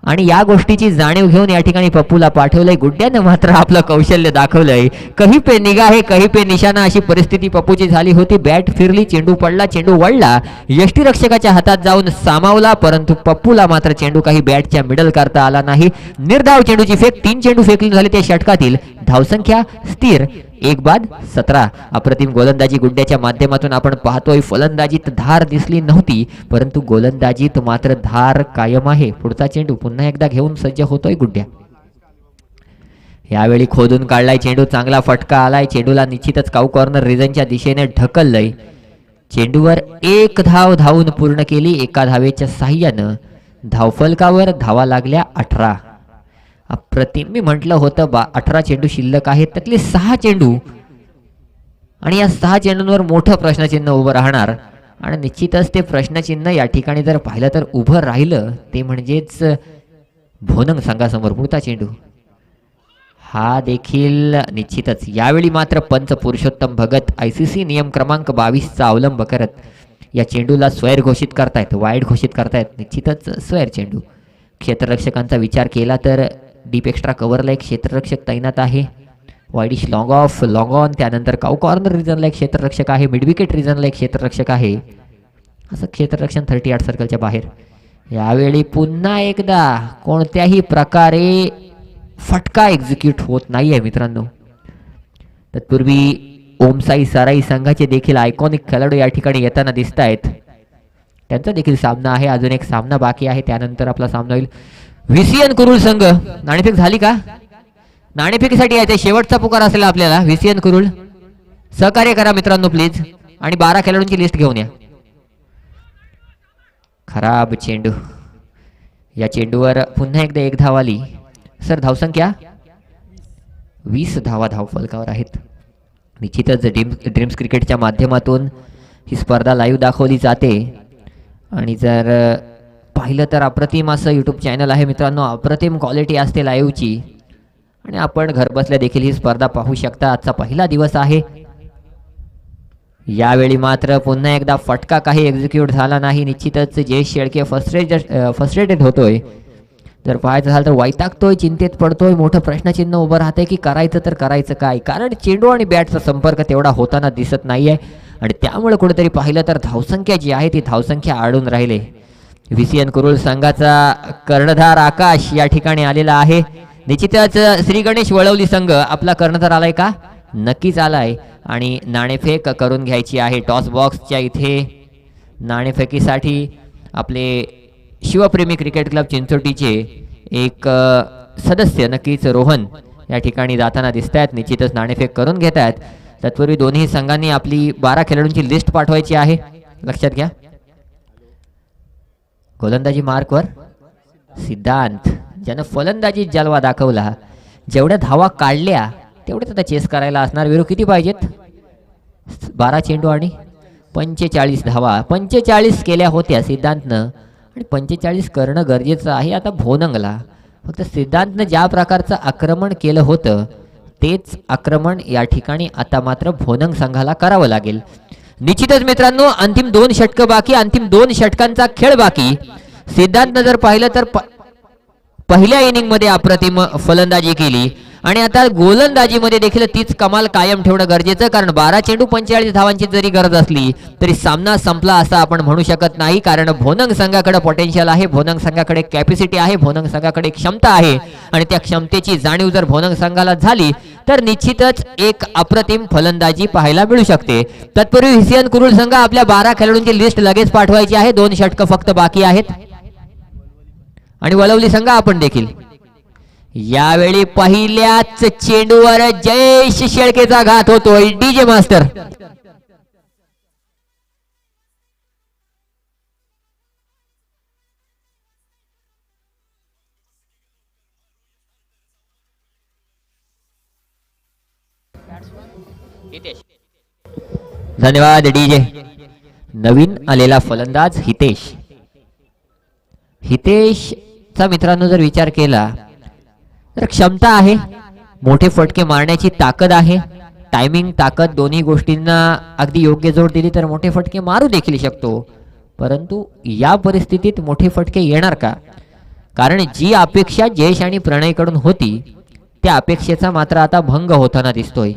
आणि या गोष्टीची जाणीव घेऊन या ठिकाणी पप्पूला पाठवलंय. गुड्ड्यानं मात्र आपलं कौशल्य दाखवलंय. कही पे निगाहे कही पे निशाणा अशी परिस्थिती पप्पूची झाली होती. बॅट फिरली, चेंडू पडला, चेंडू वळला, यष्टीरक्षकाच्या हातात जाऊन सामावला, परंतु पप्पूला मात्र चेंडू काही बॅटच्या मिडल करता आला नाही. निर्धाव चेंडूची फेक. 3 चेंडू फेकले झाले त्या षटकातील. धावसंख्या स्थिर 1 बाद 17. अप्रतिम गोलंदाजी गुड्ड्याच्या माध्यमातून आपण पाहतोय. फलंदाजीत धार दिसली नव्हती परंतु गोलंदाजीत मात्र धार कायम आहे. पुढचा चेंडू पुन्हा एकदा घेऊन सज्ज होतोय गुड्ड्या. यावेळी खोदून काढलाय चेंडू. चांगला फटका आलाय. चेंडूला निश्चितच काऊ कॉर्नर रिजनच्या दिशेने ढकललंय. चेंडूवर 1 धाव धावून पूर्ण केली. एका धावेच्या साह्यानं धावफलकावर धावा लागल्या 18. अप्रतिम. मी म्हटलं होतं 18 चेंडू शिल्लक आहेत, त्यातले 6 चेंडू आणि या 6 चेंडूंवर मोठं प्रश्नचिन्ह उभं राहणार आणि निश्चितच ते प्रश्नचिन्ह या ठिकाणी जर पाहिलं तर उभं राहिलं ते म्हणजेच भोनंग संघासमोर. पुढचा चेंडू हा देखील निश्चितच. यावेळी मात्र पंच पुरुषोत्तम भगत ICC नियम क्रमांक 22चा अवलंब करत या चेंडूला स्वैर घोषित करतायत, वाईड घोषित करतायत. निश्चितच स्वैर चेंडू. क्षेत्ररक्षकांचा विचार केला तर डीप एक्स्ट्रा कव्हरला एक क्षेत्ररक्षक तैनात आहे. Widish long of, long on, त्यानंतर काऊ कॉर्नर रिजनला एक क्षेत्ररक्षक आहे. मिड विकेट रिजनला एक क्षेत्ररक्षक आहे. असं क्षेत्ररक्षण 38 सर्कलच्या बाहेर. यावेळी पुन्हा एकदा कोणत्याही प्रकारे फटका एक्झिक्यूट होत नाहीये मित्रांनो. तत्पूर्वी ओमसाई सराई संघाचे देखील आयकॉनिक खेळाडू या ठिकाणी येताना दिसत आहेत. त्यांचा देखील सामना आहे. अजून एक सामना बाकी आहे, त्यानंतर आपला सामना होईल. व्हीसीएन कुरुल संघ. नाणेफेक झाली का? नाणेफेकीसाठी यायचे शेवटचा पुकार असेल आपल्याला. व्हीसीएन कुरुल सहकार्य करा मित्रांनो प्लीज आणि 12 खेळाडूंची लिस्ट घेऊन या. खराब चेंडू. या चेंडूवर पुन्हा एकदा 1 धाव आली. सर धावसंख्या 20 धावा धावफलकावर आहेत. निश्चितच ड्रीम्स क्रिकेटच्या माध्यमातून ही स्पर्धा लाईव्ह दाखवली जाते आणि जर पाहिलं तर अप्रतिम असं यूट्यूब चॅनल आहे मित्रांनो. अप्रतिम क्वालिटी असते लाईव्हची आणि आपण घरबसल्या देखील ही स्पर्धा पाहू शकता. आजचा पहिला दिवस आहे. यावेळी मात्र पुन्हा एकदा फटका काही एक्झिक्यूट झाला नाही. निश्चितच जयेश शेळके फ्रस्ट्रेटेड होतोय. जर पाहायचं झालं तर वैतागतोय, चिंतेत पडतोय. मोठं प्रश्नचिन्ह उभं राहतंय की करायचं तर करायचं काय, कारण चेंडू आणि बॅटचा संपर्क तेवढा होताना दिसत नाहीये आणि त्यामुळे कुठेतरी पाहिलं तर धावसंख्या जी आहे ती धावसंख्या आढळून राहिले. व्हीसीएन कुरुल संघाचा कर्णधार आकाश या ठिकाणी आलेला आहे. निश्चितच श्री गणेश वळवली संघ आपला कर्णधार आलाय का? नक्कीच आलाय आणि नाणेफेक करून घ्यायची आहे. टॉस बॉक्सच्या इथे नाणेफेकीसाठी आपले शिवप्रेमी क्रिकेट क्लब चिंचोटीचे एक सदस्य नक्कीच रोहन या ठिकाणी जाताना दिसत आहेत. निश्चितच नाणेफेक करून घेत आहेत. तत्पूर्वी दोन्ही संघांनी आपली 12 खेळाडूंची लिस्ट पाठवायची आहे. लक्षात घ्या. गोलंदाजी मार्कवर सिद्धांत, ज्यानं फलंदाजी जलवा दाखवला. जेवढ्या धावा काढल्या तेवढ्याच आता चेस करायला असणार. विरू किती पाहिजेत? 12 चेंडू आणि 45 धावा 45 केल्या होत्या सिद्धांतनं आणि 45 करणं गरजेचं आहे आता भोनंगला. फक्त सिद्धांतनं ज्या प्रकारचं आक्रमण केलं होतं तेच आक्रमण या ठिकाणी आता मात्र भोनंग संघाला करावं लागेल. निश्चितच मित्रांनो अंतिम 2 षटकं बाकी, अंतिम 2 षटकांचा खेळ बाकी. सिद्धांतनं जर पाहिलं तर पहिल्या इनिंगमध्ये अप्रतिम फलंदाजी केली आणि आता गोलंदाजीमध्ये देखील तीच कमाल कायम ठेवणं गरजेचं, कारण 12 चेंडू 45 धावांची जरी गरज असली तरी सामना संपला असं आपण म्हणू शकत नाही, कारण भोनंग संघाकडे पोटेन्शियल आहे, भोनंग संघाकडे कॅपॅसिटी आहे, भोनंग संघाकडे क्षमता आहे आणि त्या क्षमतेची जाणीव जर भोनंग संघाला झाली तर निश्चितच एक अप्रतिम फलंदाजी पाहायला मिळू शकते. तत्पूर्वी हिसियन कुरुल संघ आपल्या 12 खेळाडूंची लिस्ट लगेच पाठवायची आहे. 2 षटकं फक्त बाकी आहेत आणि वलवली संघ आपण देखील. यावेळी पहिल्याच चेंडूवर जयेश शेळकेचा घात होतोय. डीजे मास्टर धन्यवाद डीजे. नवीन आलेला फलंदाज हितेशचा मित्रांनो जर विचार केला तर क्षमता आहे, मोठे फटके मारण्याची ताकद आहे, टायमिंग ताकद दोन्ही गोष्टींना अगदी योग्य जोड दिली तर मोठे फटके मारू देखील शकतो. परंतु या परिस्थितीत मोठे फटके येणार का? कारण जी अपेक्षा जयेश आणि प्रणयकडून होती त्या अपेक्षेचा मात्र आता भंग होताना दिसतोय.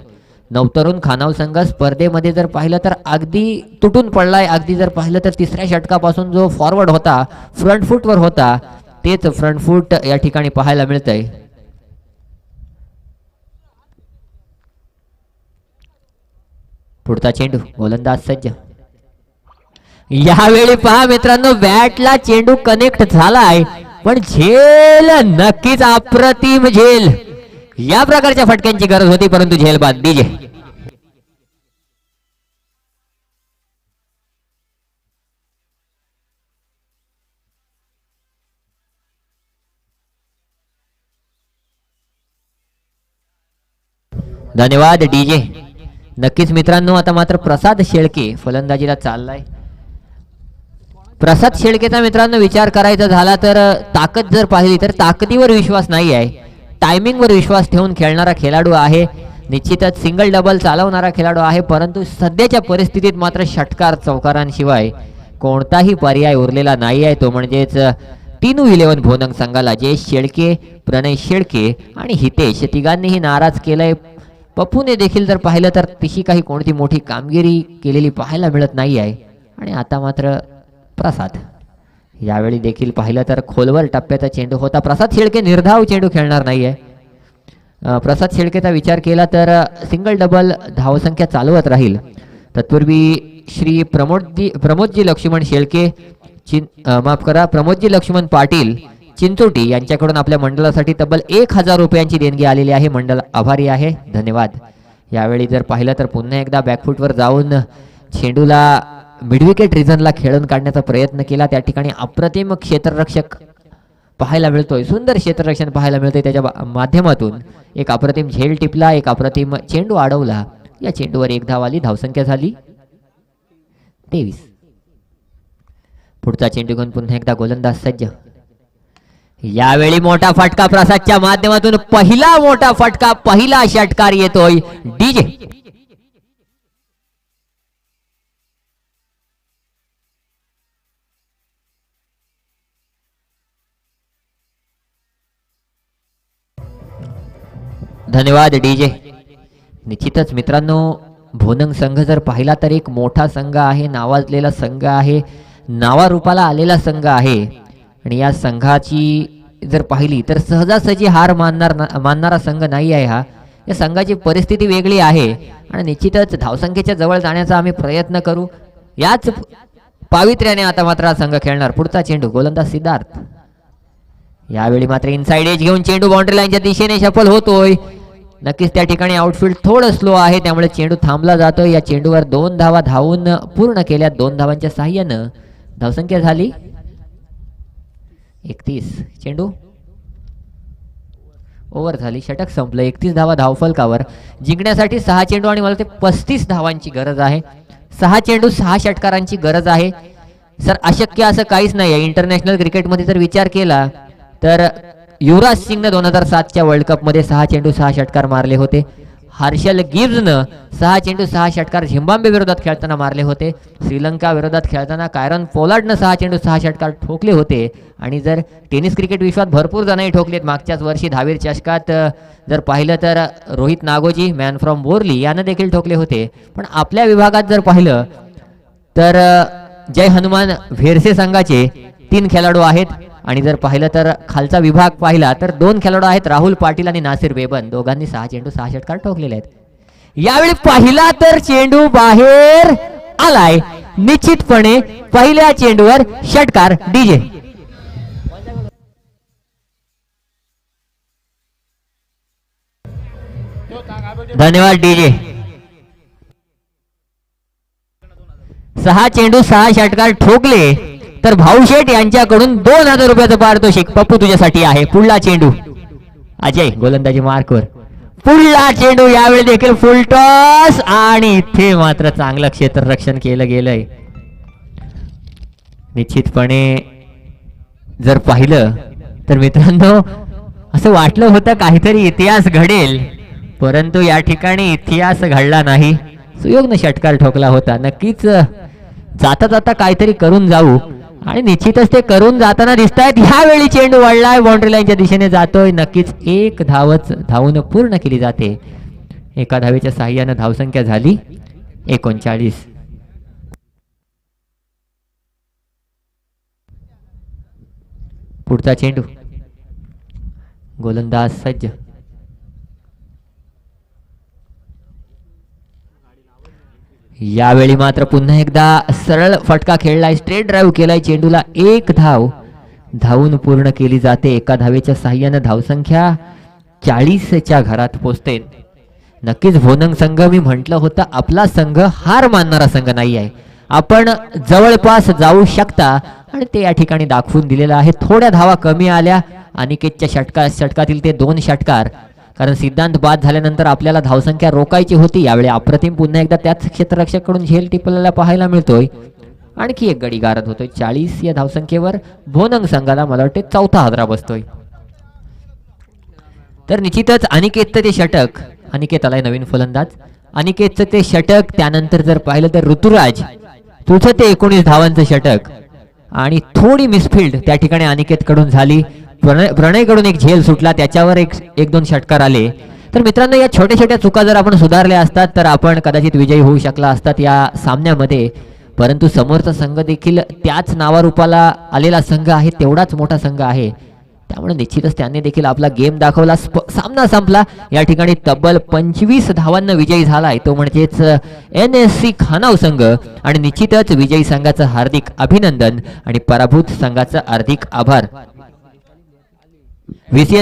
नवतरुण खानाव संघ स्पर्धेमध्ये जर पाहिलं तर अगदी तुटून पडलाय. अगदी जर पाहिलं तर तिसऱ्या षटकापासून जो फॉरवर्ड होता, फ्रंट फूटवर होता, तेच फ्रंट फूट या ठिकाणी पाहायला मिळतंय. पुढचा चेंडू गोलंदाज सज्ज. यावेळी पहा मित्रांनो बॅटला चेंडू कनेक्ट झालाय पण झेल नक्कीच अप्रतिम झेल. या प्रकारच्या फटक्यांची गरज होती परंतु झेल बाद. डीजे धन्यवाद डीजे. नक्कीच मित्रांनो आता मात्र प्रसाद शेळके फलंदाजीला चाललाय. प्रसाद शेळकेचा मित्रांनो विचार करायचा झाला तर ताकद जर पाहिली तर ताकदीवर विश्वास नाही आहे, टायमिंगवर विश्वास ठेवून खेळणारा खेळाडू आहे. निश्चितच सिंगल डबल चालवणारा खेळाडू आहे, परंतु सध्याच्या परिस्थितीत मात्र षटकार चौकारांशिवाय कोणताही पर्याय उरलेला नाही आहे. तो म्हणजेच 3-11 भोनंग संघाला जयेश शेळके, प्रणय शेळके आणि हितेश तिघांनीही नाराज केलंय. पप्पूने देखील जर पाहिलं तर तिशी काही कोणती मोठी कामगिरी केलेली पाहायला मिळत नाही आहे. आणि आता मात्र प्रसाद यावेळी देखील पाहिलं तर खोलवर टप्प्याचा चेंडू होता. प्रसाद शेळके निर्धाव चेंडू खेळणार नाही आहे. प्रसाद शेळकेचा विचार केला तर सिंगल डबल धावसंख्या चालवत राहील. तत्पूर्वी श्री प्रमोदजी लक्ष्मण शेळके प्रमोदजी लक्ष्मण पाटील चिंचोटी यांच्याकडून आपल्या मंडळासाठी तब्बल 1000 रुपयांची देणगी आलेली आहे. मंडळ आभारी आहे, धन्यवाद. यावेळी जर पाहिलं तर पुन्हा एकदा बॅकफूटवर जाऊन चेंडूला मिडविकेट रिझनला खेळून काढण्याचा प्रयत्न केला. त्या ठिकाणी अप्रतिम क्षेत्ररक्षक पाहायला मिळतोय, सुंदर क्षेत्ररक्षण पाहायला मिळतंय. त्याच्या माध्यमातून एक अप्रतिम झेल टिपला, एक अप्रतिम चेंडू अडवला. या चेंडूवर 1 धाव आली. धावसंख्या झाली 23. पुढचा चेंडू घेऊन पुन्हा एकदा गोलंदाज सज्ज. यावेळी मोठा फटका प्रसादच्या माध्यमातून, पहिला मोठा फटका, पहिला षटकार येतोय. डीजे धन्यवाद डीजे. निश्चितच मित्रांनो भोनंग संघ जर पाहिला तर एक मोठा संघ आहे, नावाजलेला संघ आहे, नावारूपाला आलेला संघ आहे. आणि या संघाची जर पाहिली तर सहजासहजी हार मानणारा संघ नाही आहे हा. या संघाची परिस्थिती वेगळी आहे आणि निश्चितच धावसंख्येच्या जवळ जाण्याचा आम्ही प्रयत्न करू. याच पावित्र्याने आता मात्र हा संघ खेळणार. पुढचा चेंडू गोलंदाज सिद्धार्थ. यावेळी मात्र इनसाइड एज घेऊन चेंडू बाउंड्री लाईनच्या दिशेने सफल होतोय. नक्कीच त्या ठिकाणी आउटफील्ड थोडं स्लो आहे त्यामुळे चेंडू थांबला जातोय. या चेंडूवर 2 धावा धावून पूर्ण केल्या. 2 धावांच्या साह्यानं धावसंख्या झाली 31. चेंडू ओव्हर झाली, षटक संपलं. 31 धावा धावफलकावर. जिंकण्यासाठी 6 चेंडू आणि मला ते 35 धावांची गरज आहे. 6 चेंडू 6 षटकारांची गरज आहे. सर अशक्य असं काहीच नाही आहे. इंटरनॅशनल क्रिकेटमध्ये जर विचार केला तर युवराज सिंगनं 2007च्या वर्ल्ड कपमध्ये 6 चेंडू 6 षटकार मारले होते. हर्षल गिब्जनं 6 चेंडू 6 षटकार झिम्बाब्वे विरोधात खेळताना मारले होते. श्रीलंका विरोधात खेळताना कायरन पोलार्डनं 6 चेंडू 6 षटकार ठोकले होते. आणि जर टेनिस क्रिकेट विश्वात भरपूर जणही ठोकलेत. मागच्याच वर्षी 10वीर चषकात जर पाहिलं तर Rohit Ngozi man from Borli यानं देखील ठोकले होते. पण आपल्या विभागात जर पाहिलं तर जय हनुमान भेरसे संघाचे 3 खेळाडू आहेत. आणि जर पाहिलं तर खालचा विभाग पाहिला तर 2 खेळाडू आहेत, राहुल पाटील आणि नासिर बेबन. दोघांनी 6 चेंडू 6 षटकार ठोकलेले आहेत. यावेळी पाहिला तर चेंडू बाहेर आलाय. निश्चितपणे पहिल्या चेंडूवर षटकार डीजे. धन्यवाद डीजे. 6 चेंडू 6 षटकार ठोकले तर भाऊशेठ यांच्याकडून 2000 रुपयाचं पारितोषिक पप्पू तुझ्यासाठी आहे. पुढला चेंडू अजय गोलंदाजी मार्कवर. पुढला चेंडू यावेळी देखील फुल टॉस आणि इथे मात्र चांगलं क्षेत्ररक्षण केलं गेलंय. निश्चितपणे जर पाहिलं तर मित्रांनो असं वाटलं होतं काहीतरी इतिहास घडेल, परंतु या ठिकाणी इतिहास घडला नाही. सुयोगनं षटकार ठोकला होता. नक्कीच जाता जाता काहीतरी करून जाऊ आणि निश्चितच ते करून जाताना दिसत आहेत. ह्यावेळी चेंडू वळलाय, बाउंड्री लाईनच्या दिशेने जातोय. नक्कीच एक धावून पूर्ण केली जाते. एका धावेच्या साह्यानं धावसंख्या झाली 39. पुढचा चेंडू गोलंदाज सज्ज. यावेळी मात्र पुन्हा एकदा सरळ फटका खेळलाय, स्ट्रेट ड्राईव्ह केलाय. चेंडूला 1 धाव धावून पूर्ण केली जाते. एका धावेच्या साह्यानं धावसंख्या 40च्या घरात पोहोचते. नक्कीच भोनंग संघ, मी म्हटलं होतं आपला संघ हार मानणारा संघ नाही आहे. आपण जवळपास जाऊ शकता आणि ते या ठिकाणी दाखवून दिलेलं आहे. थोड्या धावा कमी आल्या अनिकेतच्या षटकातील ते 2 षटकार, कारण सिद्धांत बाद झाल्यानंतर आपल्याला धावसंख्या रोखायची होती. यावेळी अप्रतिम पुन्हा एकदा त्याच क्षेत्ररक्षकाकडून झेल टिपलेला पाहायला मिळतोय. आणखी एक गडी गारद होतोय. 40 या धावसंख्येवर भोनंग संघाला मला वाटते 4था हादरा बसतोय. तर निश्चितच अनिकेतचं ते षटक, अनिकेत आलाय नवीन फलंदाज. अनिकेतचं ते षटक, त्यानंतर जर पाहिलं तर ऋतुराज तुझं ते 19 धावांचं षटक आणि थोडी मिसफिल्ड त्या ठिकाणी अनिकेत कडून झाली. प्रणयकडून एक झेल सुटला, त्याच्यावर एक 2 षटकार आले. तर मित्रांनो या छोट्या छोट्या चुका जर आपण सुधारल्या असतात तर आपण कदाचित विजयी होऊ शकला असतात या सामन्यामध्ये. परंतु समोरचा संघ देखील त्याच नावारूपाला आलेला संघ आहे, तेवढाच मोठा संघ आहे. त्यामुळे निश्चितच त्यांनी देखील आपला गेम दाखवला. सामना संपला. या ठिकाणी तब्बल 25 धावांना विजयी झालाय, तो म्हणजेच NSC खानाव संघ. आणि निश्चितच विजयी संघाचं हार्दिक अभिनंदन आणि पराभूत संघाचं हार्दिक आभार. VCN